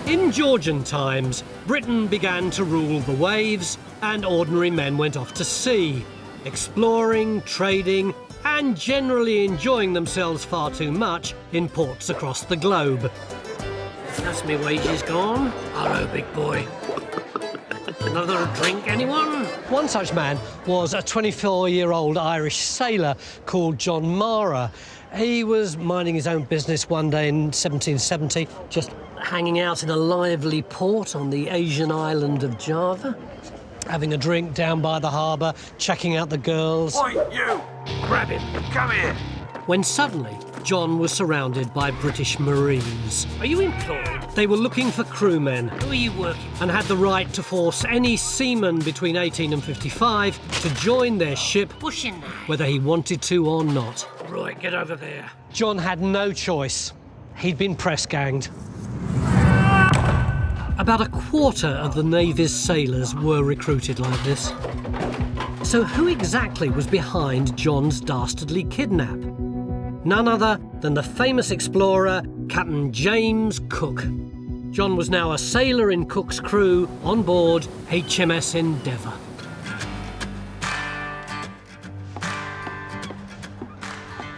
In Georgian times, Britain began to rule the waves and ordinary men went off to sea, exploring, trading and generally enjoying themselves far too much in ports across the globe. That's me wages gone. Hello, big boy. Another drink, anyone? One such man was a 24-year-old Irish sailor called John Mara. He was minding his own business one day in 1770, just hanging out in a lively port on the Asian island of Java, having a drink down by the harbour, checking out the girls. Oi, you! Grab him! Come here! When suddenly, John was surrounded by British Marines. Are you employed? They were looking for crewmen. Who are you working for? And had the right to force any seaman between 18 and 55 to join their ship, What's your name? whether he wanted to or not. Right, get over there. John had no choice. He'd been press-ganged. About a quarter of the Navy's sailors were recruited like this. So who exactly was behind John's dastardly kidnap? None other than the famous explorer, Captain James Cook. John was now a sailor in Cook's crew on board HMS Endeavour.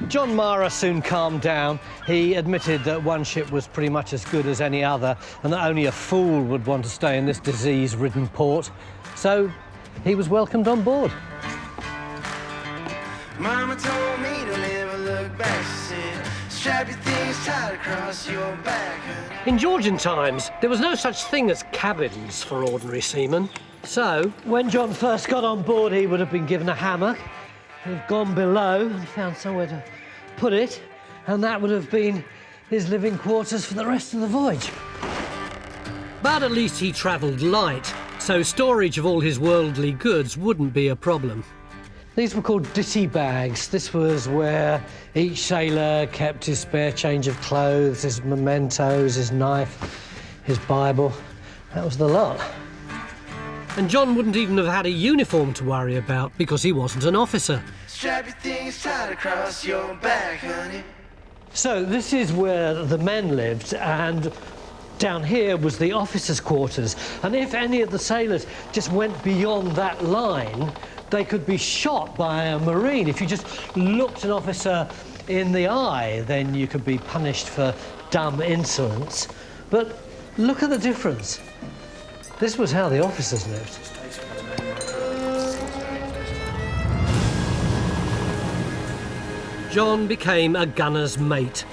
John Mara soon calmed down. He admitted that one ship was pretty much as good as any other and that only a fool would want to stay in this disease-ridden port. So he was welcomed on board. Mama told me to never look back. She said, strap your things tight across your back. In Georgian times, there was no such thing as cabins for ordinary seamen. So, when John first got on board, he would have been given a hammock. He'd have gone below and found somewhere to put it, and that would have been his living quarters for the rest of the voyage. But at least he travelled light, so storage of all his worldly goods wouldn't be a problem. These were called ditty bags. This was where each sailor kept his spare change of clothes, his mementos, his knife, his Bible. That was the lot. And John wouldn't even have had a uniform to worry about because he wasn't an officer. Strap your things tight across your back, honey. So this is where the men lived, and down here was the officers' quarters. And if any of the sailors just went beyond that line, they could be shot by a marine. If you just looked an officer in the eye, then you could be punished for dumb insolence. But look at the difference. This was how the officers lived. John became a gunner's mate.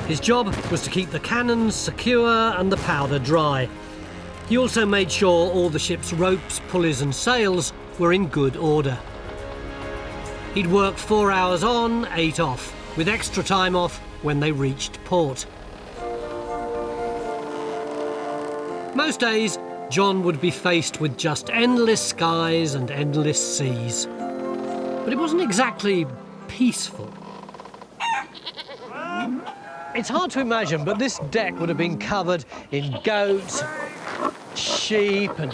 His job was to keep the cannons secure and the powder dry. He also made sure all the ship's ropes, pulleys and sails were in good order. He'd work 4 hours on, 8 off, with extra time off when they reached port. Most days, John would be faced with just endless skies and endless seas. But it wasn't exactly peaceful. It's hard to imagine, but this deck would have been covered in goats, sheep and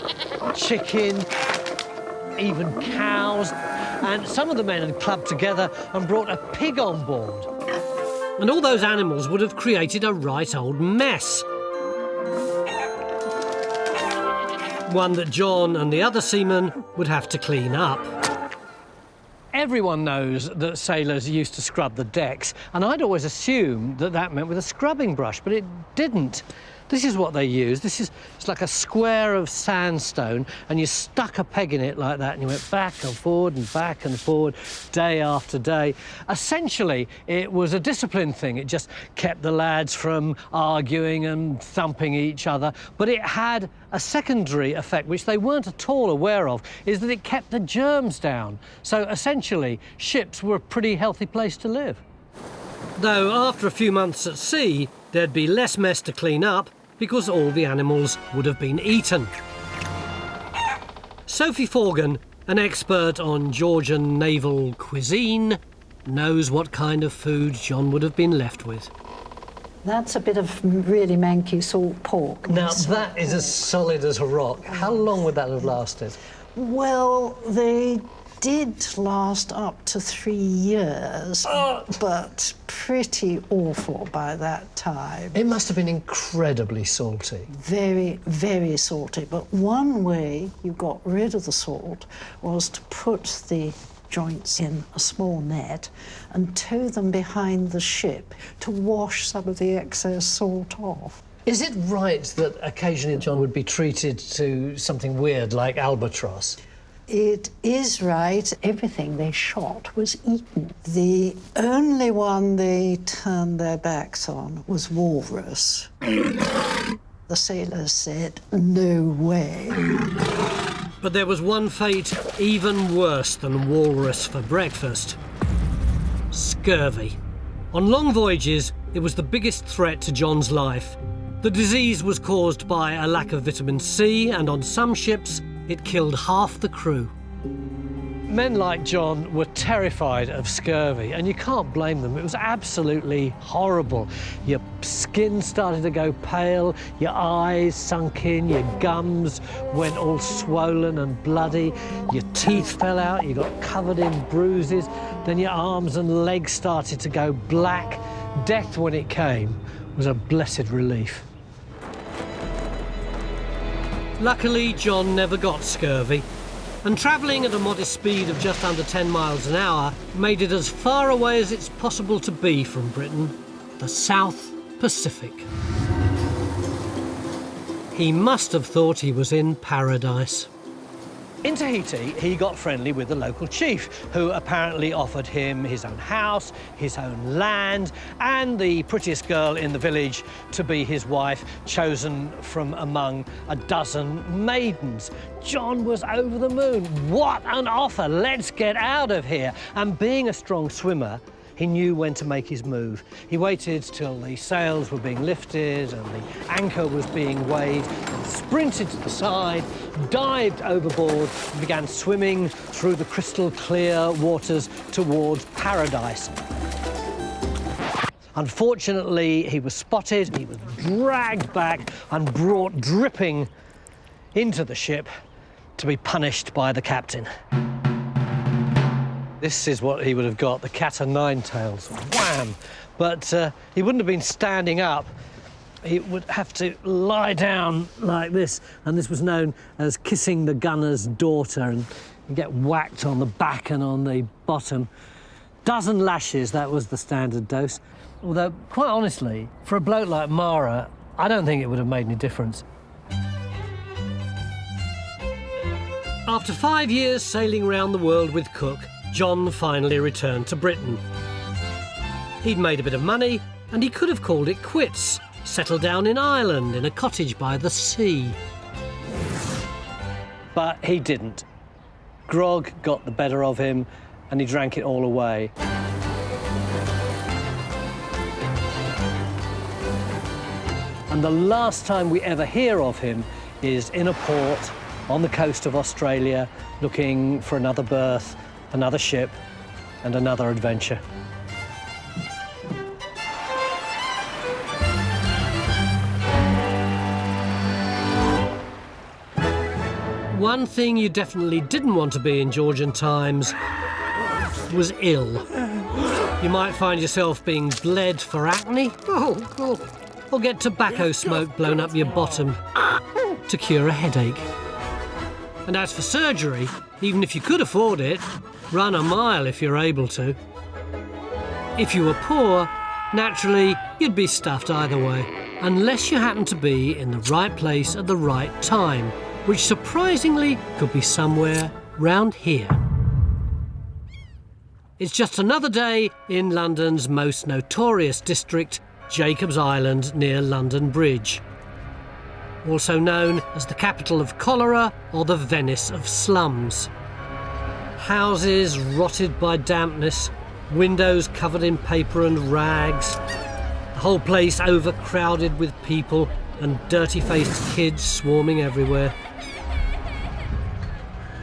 chicken, even cows. And some of the men had clubbed together and brought a pig on board. And all those animals would have created a right old mess. One that John and the other seamen would have to clean up. Everyone knows that sailors used to scrub the decks, and I'd always assumed that that meant with a scrubbing brush, but it didn't. This is what they used. It's like a square of sandstone, and you stuck a peg in it like that, and you went back and forward, day after day. Essentially, it was a discipline thing. It just kept the lads from arguing and thumping each other. But it had a secondary effect, which they weren't at all aware of, is that it kept the germs down. So essentially, ships were a pretty healthy place to live. Though after a few months at sea, there'd be less mess to clean up, because all the animals would have been eaten. Sophie Forgan, an expert on Georgian naval cuisine, knows what kind of food John would have been left with. That's a bit of really manky salt pork. Now, that is as solid as a rock. How long would that have lasted? Well, they did last up to 3 years, but pretty awful by that time. It must have been incredibly salty. Very, very salty. But one way you got rid of the salt was to put the joints in a small net and tow them behind the ship to wash some of the excess salt off. Is it right that occasionally John would be treated to something weird like albatross? It is right. Everything they shot was eaten. The only one they turned their backs on was walrus. The sailors said, no way. But there was one fate even worse than walrus for breakfast. Scurvy. On long voyages, it was the biggest threat to John's life. The disease was caused by a lack of vitamin C, and on some ships, it killed half the crew. Men like John were terrified of scurvy, and you can't blame them. It was absolutely horrible. Your skin started to go pale, your eyes sunk in, your gums went all swollen and bloody, your teeth fell out, you got covered in bruises, then your arms and legs started to go black. Death, when it came, was a blessed relief. Luckily, John never got scurvy. And travelling at a modest speed of just under 10 miles an hour made it as far away as it's possible to be from Britain, the South Pacific. He must have thought he was in paradise. In Tahiti, he got friendly with the local chief, who apparently offered him his own house, his own land, and the prettiest girl in the village to be his wife, chosen from among a dozen maidens. John was over the moon. What an offer! Let's get out of here. And being a strong swimmer, he knew when to make his move. He waited till the sails were being lifted and the anchor was being weighed, and sprinted to the side, dived overboard, and began swimming through the crystal clear waters towards paradise. Unfortunately, he was spotted, he was dragged back and brought dripping into the ship to be punished by the captain. This is what he would have got, the cat o' nine tails. Wham! But he wouldn't have been standing up. He would have to lie down like this, and this was known as kissing the gunner's daughter, and get whacked on the back and on the bottom. Dozen lashes, that was the standard dose. Although, quite honestly, for a bloke like Mara, I don't think it would have made any difference. After 5 years sailing around the world with Cook, John finally returned to Britain. He'd made a bit of money, and he could have called it quits, settled down in Ireland in a cottage by the sea. But he didn't. Grog got the better of him, and he drank it all away. And the last time we ever hear of him is in a port on the coast of Australia, looking for another berth, another ship, and another adventure. One thing you definitely didn't want to be in Georgian times was ill. You might find yourself being bled for acne, or get tobacco smoke blown up your bottom to cure a headache. And as for surgery, even if you could afford it, run a mile if you're able to. If you were poor, naturally, you'd be stuffed either way, unless you happened to be in the right place at the right time, which surprisingly could be somewhere round here. It's just another day in London's most notorious district, Jacob's Island near London Bridge. Also known as the capital of cholera or the Venice of slums. Houses rotted by dampness, windows covered in paper and rags, the whole place overcrowded with people and dirty-faced kids swarming everywhere.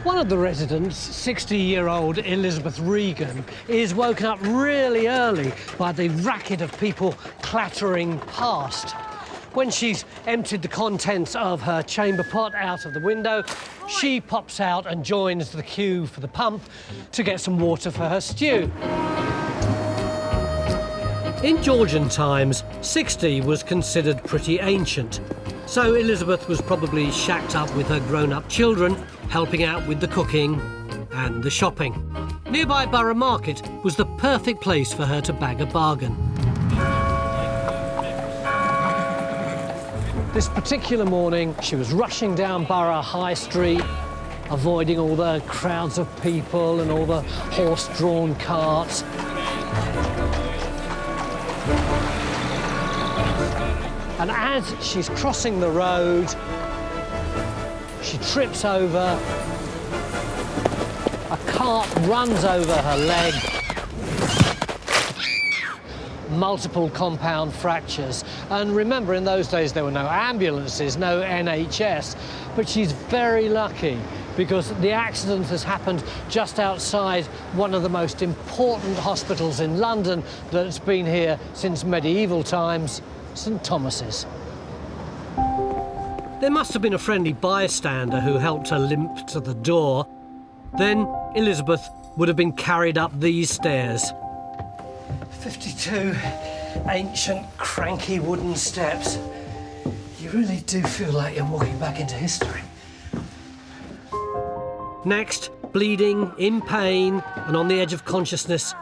One of the residents, 60-year-old Elizabeth Regan, is woken up really early by the racket of people clattering past. When she's emptied the contents of her chamber pot out of the window, she pops out and joins the queue for the pump to get some water for her stew. In Georgian times, 60 was considered pretty ancient, so Elizabeth was probably shacked up with her grown-up children, helping out with the cooking and the shopping. Nearby Borough Market was the perfect place for her to bag a bargain. This particular morning, she was rushing down Borough High Street, avoiding all the crowds of people and all the horse-drawn carts. And as she's crossing the road, she trips over, a cart runs over her leg, multiple compound fractures. And remember, in those days there were no ambulances, no NHS, but she's very lucky because the accident has happened just outside one of the most important hospitals in London that's been here since medieval times, St Thomas's. There must have been a friendly bystander who helped her limp to the door. Then Elizabeth would have been carried up these stairs. 52 ancient, cranky wooden steps. You really do feel like you're walking back into history. Next, bleeding, in pain, and on the edge of consciousness,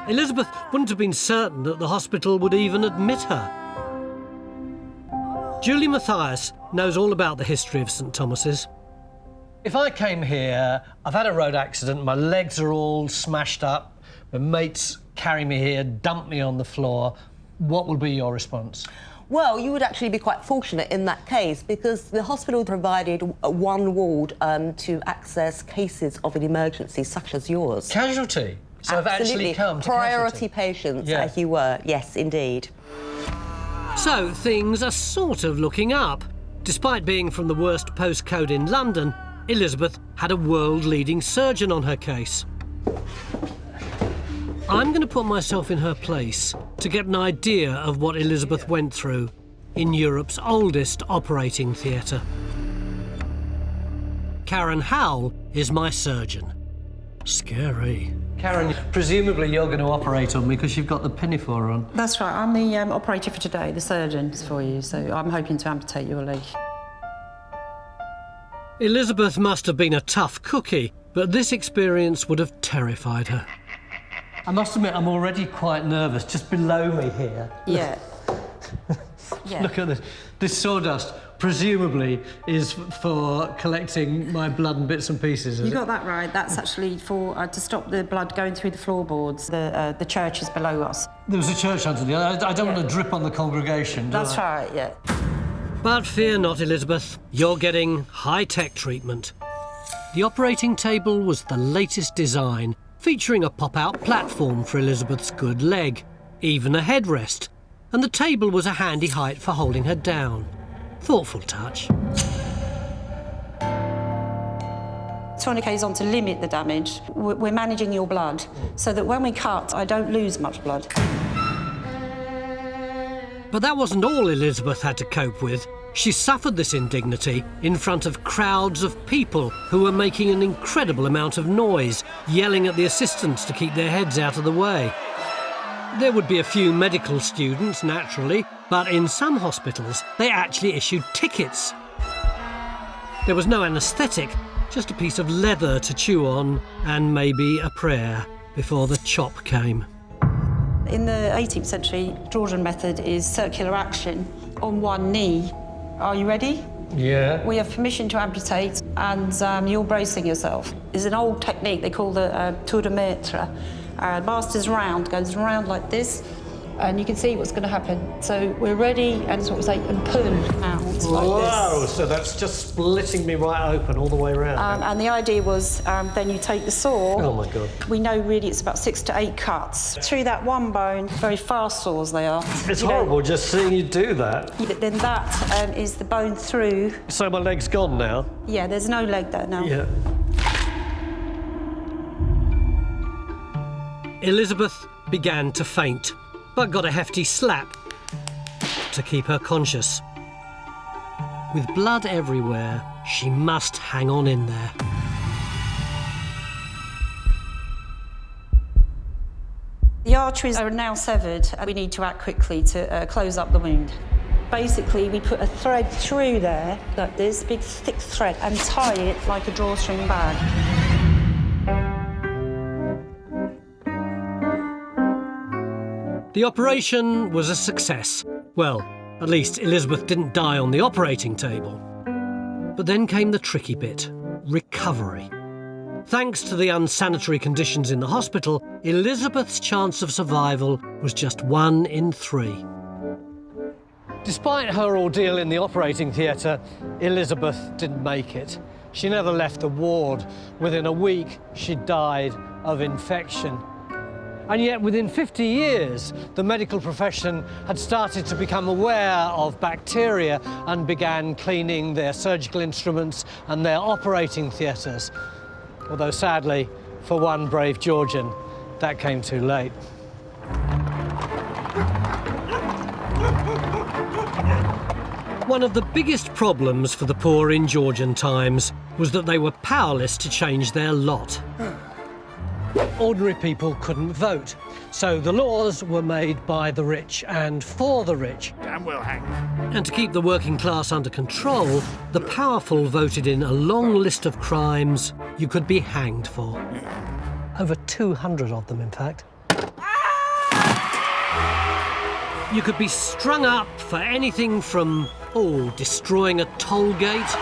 Elizabeth wouldn't have been certain that the hospital would even admit her. Julie Mathias knows all about the history of St Thomas's. If I came here, I've had a road accident, my legs are all smashed up, my mates carry me here, dump me on the floor, what will be your response? Well, you would actually be quite fortunate in that case because the hospital provided one ward to access cases of an emergency such as yours. Casualty? So I've actually come to priority patients, as you were. Yes, indeed. So things are sort of looking up. Despite being from the worst postcode in London, Elizabeth had a world-leading surgeon on her case. I'm going to put myself in her place to get an idea of what Elizabeth went through in Europe's oldest operating theatre. Karen Howell is my surgeon. Scary. Karen, presumably you're going to operate on me because you've got the pinafore on. That's right, I'm the operator for today, the surgeon's for you, so I'm hoping to amputate your leg. Elizabeth must have been a tough cookie, but this experience would have terrified her. I must admit, I'm already quite nervous, just below me here. Yeah. Yeah. Look at this. This sawdust, presumably, is for collecting my blood and bits and pieces, is You it? got that right. That's actually for to stop the blood going through the floorboards. The church is below us. There was a church underneath. I don't want to drip on the congregation, do That's I? right, yeah. But fear not, Elizabeth. You're getting high-tech treatment. The operating table was the latest design, featuring a pop-out platform for Elizabeth's good leg, even a headrest, and the table was a handy height for holding her down. Thoughtful touch. Tourniquet is on to limit the damage. We're managing your blood so that when we cut, I don't lose much blood. But that wasn't all Elizabeth had to cope with. She suffered this indignity in front of crowds of people who were making an incredible amount of noise, yelling at the assistants to keep their heads out of the way. There would be a few medical students, naturally, but in some hospitals, they actually issued tickets. There was no anaesthetic, just a piece of leather to chew on and maybe a prayer before the chop came. In the 18th century, Georgian method is circular action on one knee. Are you ready? Yeah. We have permission to amputate, and you're bracing yourself. It's an old technique they call the tour de maître. Master's round goes round like this, and you can see what's going to happen. So we're ready, and it's what we say, and pull out like Whoa, this. so that's just splitting me right open all the way around. And the idea was then you take the saw. Oh, my God. We know really it's about 6 to 8 cuts. Through that one bone, very fast saws they are. It's horrible just seeing you do that. Then that is the bone through. So my leg's gone now? Yeah, there's no leg there now. Yeah. Elizabeth began to faint, but got a hefty slap to keep her conscious. With blood everywhere, she must hang on in there. The arteries are now severed, and we need to act quickly to close up the wound. Basically, we put a thread through there, like this, big thick thread, and tie it like a drawstring bag. The operation was a success. Well, at least Elizabeth didn't die on the operating table. But then came the tricky bit, recovery. Thanks to the unsanitary conditions in the hospital, Elizabeth's chance of survival was just 1 in 3. Despite her ordeal in the operating theatre, Elizabeth didn't make it. She never left the ward. Within a week, she died of infection. And yet, within 50 years, the medical profession had started to become aware of bacteria and began cleaning their surgical instruments and their operating theatres. Although, sadly, for one brave Georgian, that came too late. One of the biggest problems for the poor in Georgian times was that they were powerless to change their lot. Ordinary people couldn't vote, so the laws were made by the rich and for the rich. Damn well hang. And to keep the working class under control, the powerful voted in a long list of crimes you could be hanged for. Over 200 of them, in fact. You could be strung up for anything from, destroying a toll gate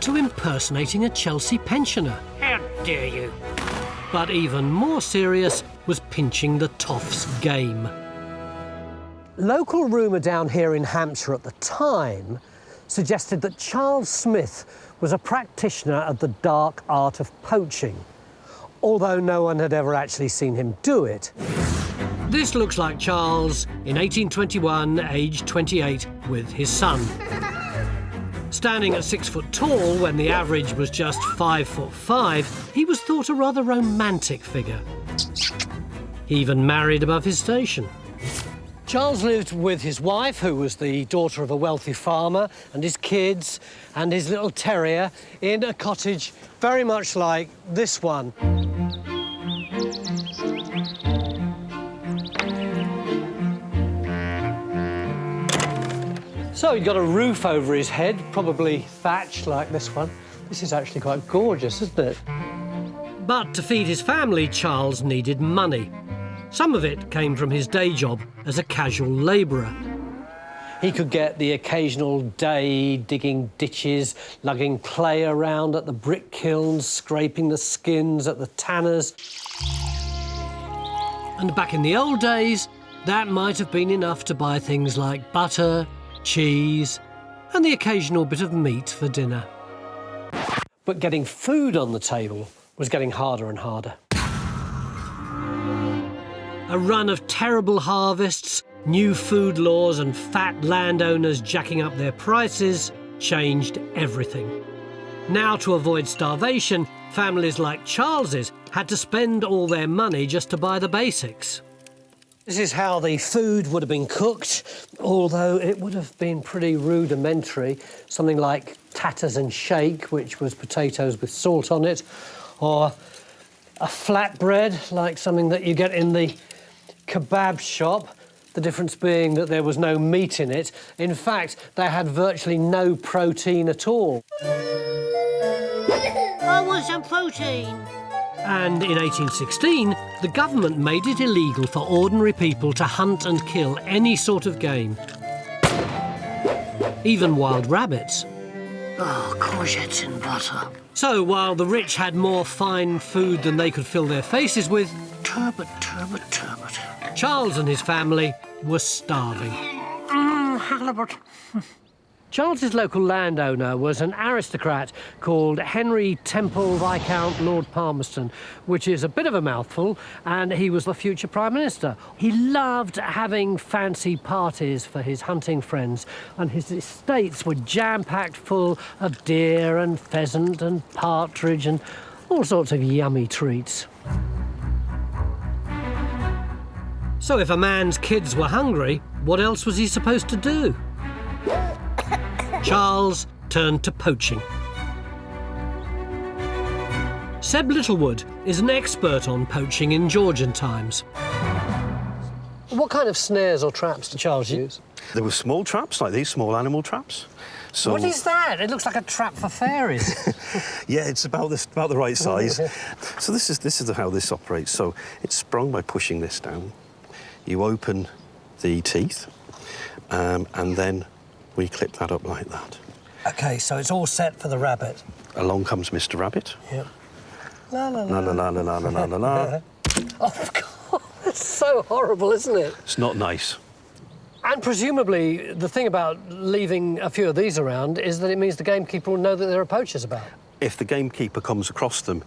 to impersonating a Chelsea pensioner. How dare you? But even more serious was pinching the toff's game. Local rumour down here in Hampshire at the time suggested that Charles Smith was a practitioner of the dark art of poaching, although no one had ever actually seen him do it. This looks like Charles in 1821, aged 28, with his son. Standing at 6 foot tall when the average was just 5'5", he was thought a rather romantic figure. He even married above his station. Charles lived with his wife, who was the daughter of a wealthy farmer, and his kids and his little terrier in a cottage very much like this one. So he'd got a roof over his head, probably thatched like this one. This is actually quite gorgeous, isn't it? But to feed his family, Charles needed money. Some of it came from his day job as a casual labourer. He could get the occasional day digging ditches, lugging clay around at the brick kilns, scraping the skins at the tanners. And back in the old days, that might have been enough to buy things like butter, cheese, and the occasional bit of meat for dinner. But getting food on the table was getting harder and harder. A run of terrible harvests, new food laws and fat landowners jacking up their prices changed everything. Now, to avoid starvation, families like Charles's had to spend all their money just to buy the basics. This is how the food would have been cooked, although it would have been pretty rudimentary. Something like tatters and shake, which was potatoes with salt on it, or a flatbread, like something that you get in the kebab shop, the difference being that there was no meat in it. In fact, they had virtually no protein at all. I want some protein. And in 1816, the government made it illegal for ordinary people to hunt and kill any sort of game, even wild rabbits. Oh, courgettes and butter. So while the rich had more fine food than they could fill their faces with, turbot, turbot, turbot. Charles and his family were starving. Halibut. Charles's local landowner was an aristocrat called Henry Temple Viscount Lord Palmerston, which is a bit of a mouthful, and he was the future Prime Minister. He loved having fancy parties for his hunting friends, and his estates were jam-packed full of deer and pheasant and partridge and all sorts of yummy treats. So if a man's kids were hungry, what else was he supposed to do? Charles turned to poaching. Seb Littlewood is an expert on poaching in Georgian times. What kind of snares or traps did Charles use? There were small traps, like these, small animal traps. So, what is that? It looks like a trap for fairies. Yeah, it's about the right size. So this is how this operates. So it's sprung by pushing this down. You open the teeth, and then we clip that up like that. OK, so it's all set for the rabbit. Along comes Mr. Rabbit. Yep. La la la la la la la la la la. Oh, God, that's so horrible, isn't it? It's not nice. And presumably, the thing about leaving a few of these around is that it means the gamekeeper will know that there are poachers about. If the gamekeeper comes across them,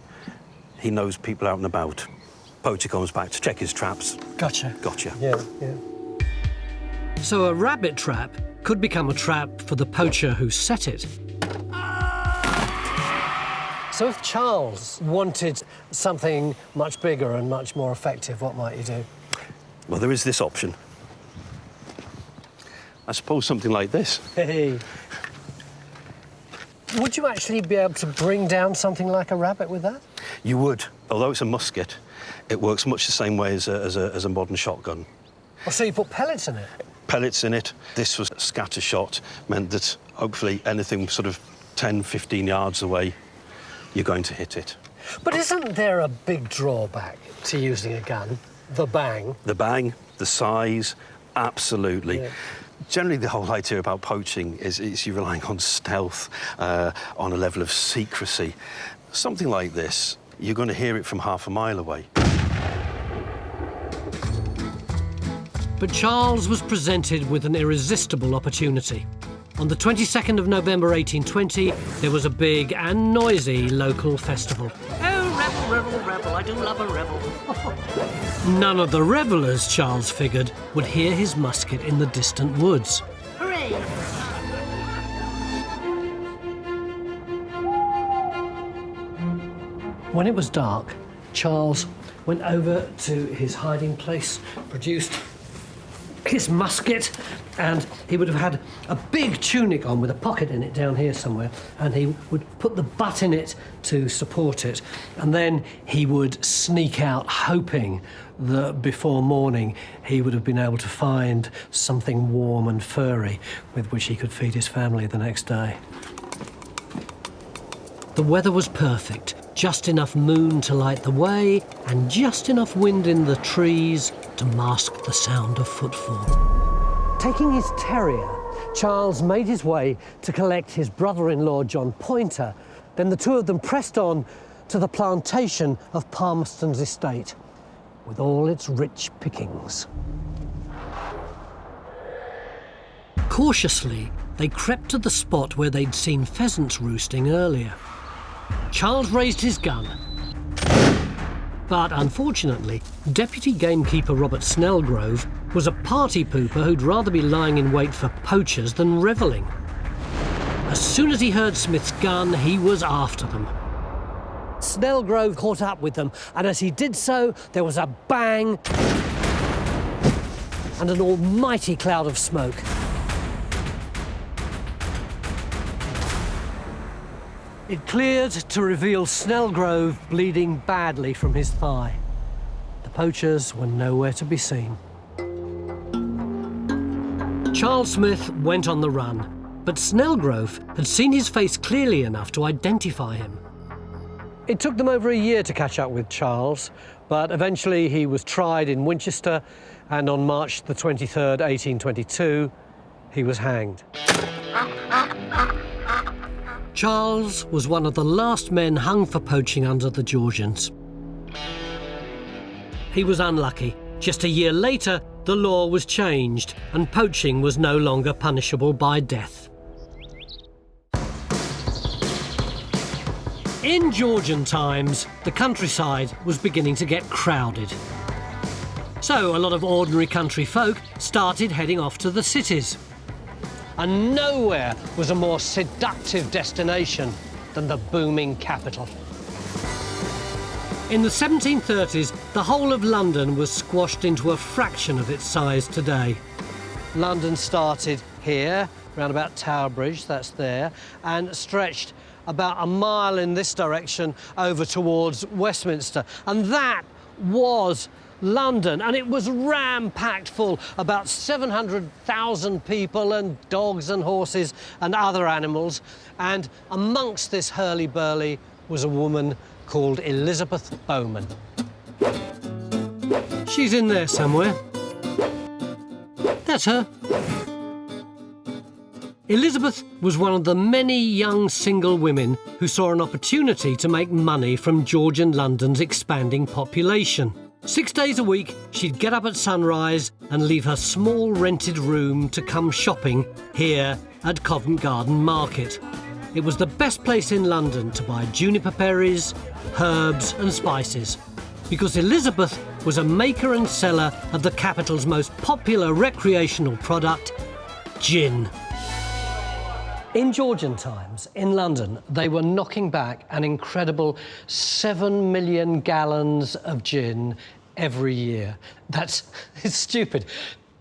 he knows people out and about. Poacher comes back to check his traps. Gotcha. Gotcha. Yeah, yeah. So a rabbit trap could become a trap for the poacher who set it. So if Charles wanted something much bigger and much more effective, what might you do? Well, there is this option. I suppose something like this. Hey. Would you actually be able to bring down something like a rabbit with that? You would, Although it's a musket, it works much the same way as a modern shotgun. Oh, so you put pellets in it? Pellets in it. This was scatter shot, meant that hopefully anything sort of 10, 15 yards away, you're going to hit it. But isn't there a big drawback to using a gun? The bang? The bang, the size, absolutely. Yeah. Generally, the whole idea about poaching is you're relying on stealth, on a level of secrecy. Something like this, you're going to hear it from half a mile away. But Charles was presented with an irresistible opportunity. On the 22nd of November 1820, there was a big and noisy local festival. Oh, revel, revel, revel, I do love a revel. None of the revellers, Charles figured, would hear his musket in the distant woods. Hooray! When it was dark, Charles went over to his hiding place, produced his musket, and he would have had a big tunic on with a pocket in it down here somewhere, and he would put the butt in it to support it, and then he would sneak out hoping that before morning he would have been able to find something warm and furry with which he could feed his family the next day. The weather was perfect, just enough moon to light the way and just enough wind in the trees to mask the sound of footfall. Taking his terrier, Charles made his way to collect his brother-in-law John Pointer. Then the two of them pressed on to the plantation of Palmerston's estate, with all its rich pickings. Cautiously, they crept to the spot where they'd seen pheasants roosting earlier. Charles raised his gun. But unfortunately, Deputy Gamekeeper Robert Snellgrove was a party pooper who'd rather be lying in wait for poachers than revelling. As soon as he heard Smith's gun, he was after them. Snellgrove caught up with them, and as he did so, there was a bang and an almighty cloud of smoke. It cleared to reveal Snellgrove bleeding badly from his thigh. The poachers were nowhere to be seen. Charles Smith went on the run, but Snellgrove had seen his face clearly enough to identify him. It took them over a year to catch up with Charles, but eventually he was tried in Winchester, and on March the 23rd, 1822, he was hanged. Charles was one of the last men hung for poaching under the Georgians. He was unlucky. Just a year later, the law was changed and poaching was no longer punishable by death. In Georgian times, the countryside was beginning to get crowded. So a lot of ordinary country folk started heading off to the cities. And nowhere was a more seductive destination than the booming capital. In the 1730s, the whole of London was squashed into a fraction of its size today. London started here, round about Tower Bridge, that's there, and stretched about a mile in this direction over towards Westminster. And that was London, and it was ram-packed full, about 700,000 people and dogs and horses and other animals. And amongst this hurly-burly was a woman called Elizabeth Bowman. She's in there somewhere. That's her. Elizabeth was one of the many young single women who saw an opportunity to make money from Georgian London's expanding population. 6 days a week, she'd get up at sunrise and leave her small rented room to come shopping here at Covent Garden Market. It was the best place in London to buy juniper berries, herbs and spices, because Elizabeth was a maker and seller of the capital's most popular recreational product, gin. In Georgian times, in London, they were knocking back an incredible 7 million gallons of gin every year. It's stupid.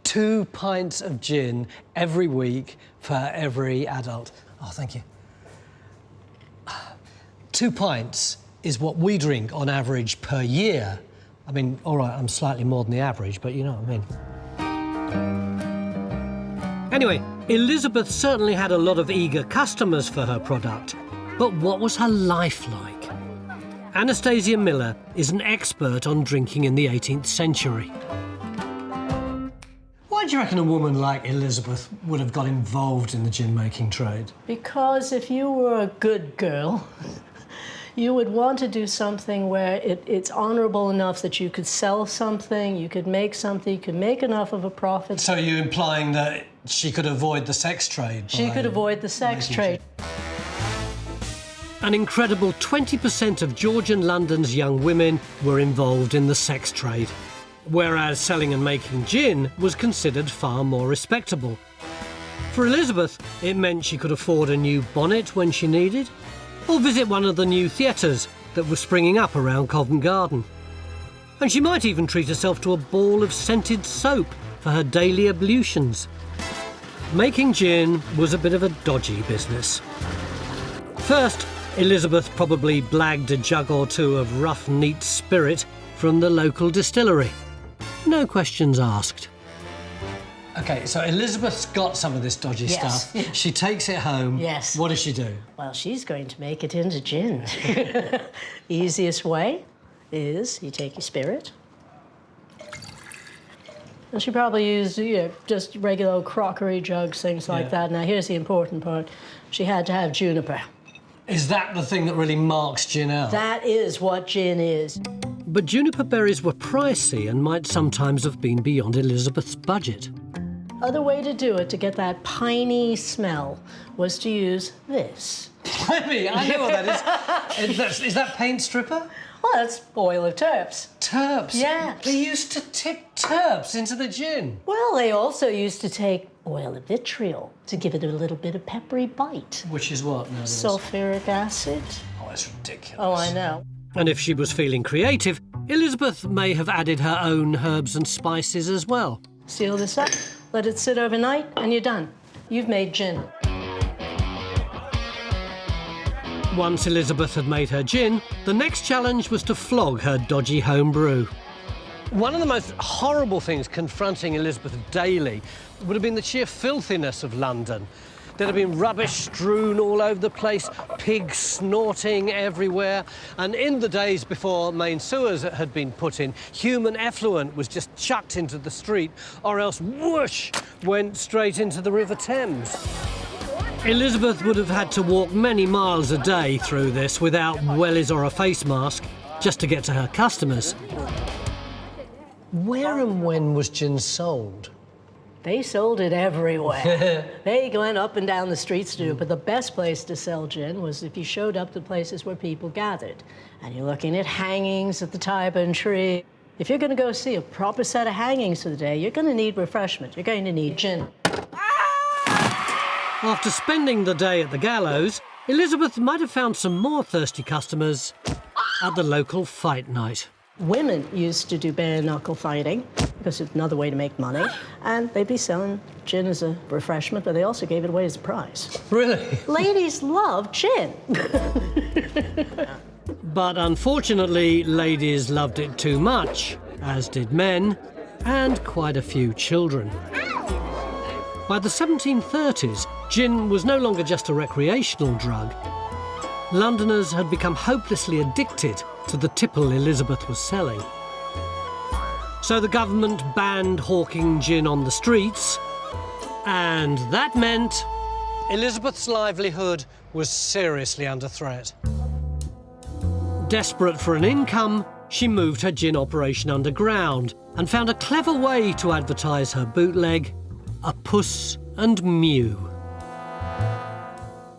2 pints of gin every week for every adult. Oh, thank you. 2 pints is what we drink on average per year. I mean, all right, I'm slightly more than the average, but you know what I mean. Anyway, Elizabeth certainly had a lot of eager customers for her product. But what was her life like? Anastasia Miller is an expert on drinking in the 18th century. Why do you reckon a woman like Elizabeth would have got involved in the gin-making trade? Because if you were a good girl, you would want to do something where it's honourable enough that you could sell something, you could make something, you could make enough of a profit. So you're implying that she could avoid the sex trade? She could avoid the sex trade. An incredible 20% of Georgian London's young women were involved in the sex trade, whereas selling and making gin was considered far more respectable. For Elizabeth, it meant she could afford a new bonnet when she needed, or visit one of the new theatres that were springing up around Covent Garden. And she might even treat herself to a ball of scented soap for her daily ablutions. Making gin was a bit of a dodgy business. First, Elizabeth probably blagged a jug or two of rough, neat spirit from the local distillery. No questions asked. OK, so Elizabeth's got some of this dodgy stuff. She takes it home. Yes. What does she do? Well, she's going to make it into gin. Easiest way is you take your spirit. And she probably used, just regular old crockery jugs, things like that. Now, here's the important part. She had to have juniper. Is that the thing that really marks gin out? That is what gin is. But juniper berries were pricey and might sometimes have been beyond Elizabeth's budget. Other way to do it, to get that piney smell, was to use this. Blimey, I know what that is. Is that paint stripper? Well, that's oil of terps. Terps? Yeah. They used to tip terps into the gin. Well, they also used to take oil of vitriol to give it a little bit of peppery bite. Which is what nowadays? Sulfuric acid. Oh, that's ridiculous. Oh, I know. And if she was feeling creative, Elizabeth may have added her own herbs and spices as well. Seal this up, let it sit overnight, and you're done. You've made gin. Once Elizabeth had made her gin, the next challenge was to flog her dodgy home brew. One of the most horrible things confronting Elizabeth daily would have been the sheer filthiness of London. There'd have been rubbish strewn all over the place, pigs snorting everywhere, and in the days before main sewers had been put in, human effluent was just chucked into the street, or else whoosh, went straight into the River Thames. Elizabeth would have had to walk many miles a day through this without wellies or a face mask, just to get to her customers. Where and when was gin sold? They sold it everywhere. They went up and down the streets to do it, but the best place to sell gin was if you showed up to places where people gathered. And you're looking at hangings at the Tyburn Tree. If you're going to go see a proper set of hangings for the day, you're going to need refreshment. You're going to need gin. After spending the day at the gallows, Elizabeth might have found some more thirsty customers at the local fight night. Women used to do bare-knuckle fighting because it's another way to make money, and they'd be selling gin as a refreshment, but they also gave it away as a prize. Really? Ladies love gin. But unfortunately, ladies loved it too much, as did men, and quite a few children. By the 1730s, gin was no longer just a recreational drug. Londoners had become hopelessly addicted to the tipple Elizabeth was selling. So the government banned hawking gin on the streets, and that meant Elizabeth's livelihood was seriously under threat. Desperate for an income, she moved her gin operation underground and found a clever way to advertise her bootleg, a Puss and Mew.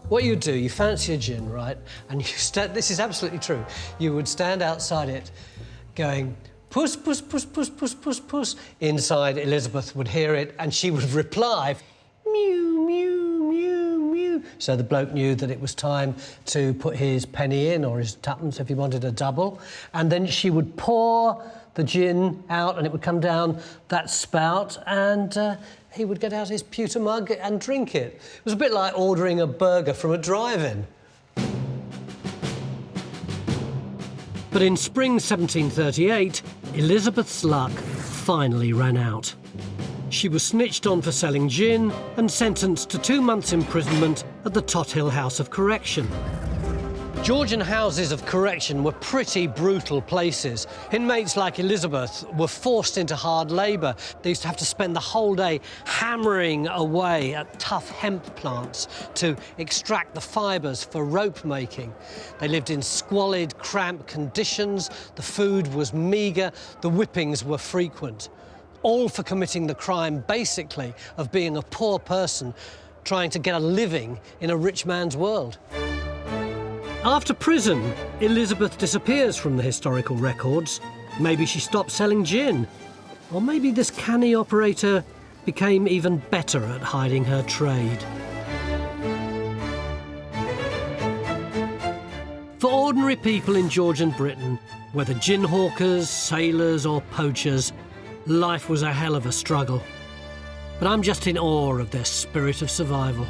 What you do, you fancy a gin, right? And you this is absolutely true. You would stand outside it going, puss, puss, puss, puss, puss, puss, puss. Inside, Elizabeth would hear it and she would reply, mew, mew, mew, mew. So the bloke knew that it was time to put his penny in or his tuppence if he wanted a double. And then she would pour the gin out and it would come down that spout and he would get out his pewter mug and drink it. It was a bit like ordering a burger from a drive-in. But in spring 1738, Elizabeth's luck finally ran out. She was snitched on for selling gin and sentenced to 2 months' imprisonment at the Tothill House of Correction. Georgian houses of correction were pretty brutal places. Inmates like Elizabeth were forced into hard labour. They used to have to spend the whole day hammering away at tough hemp plants to extract the fibres for rope making. They lived in squalid, cramped conditions. The food was meagre. The whippings were frequent. All for committing the crime, basically, of being a poor person trying to get a living in a rich man's world. After prison, Elizabeth disappears from the historical records. Maybe she stopped selling gin. Or maybe this canny operator became even better at hiding her trade. For ordinary people in Georgian Britain, whether gin hawkers, sailors or poachers, life was a hell of a struggle. But I'm just in awe of their spirit of survival.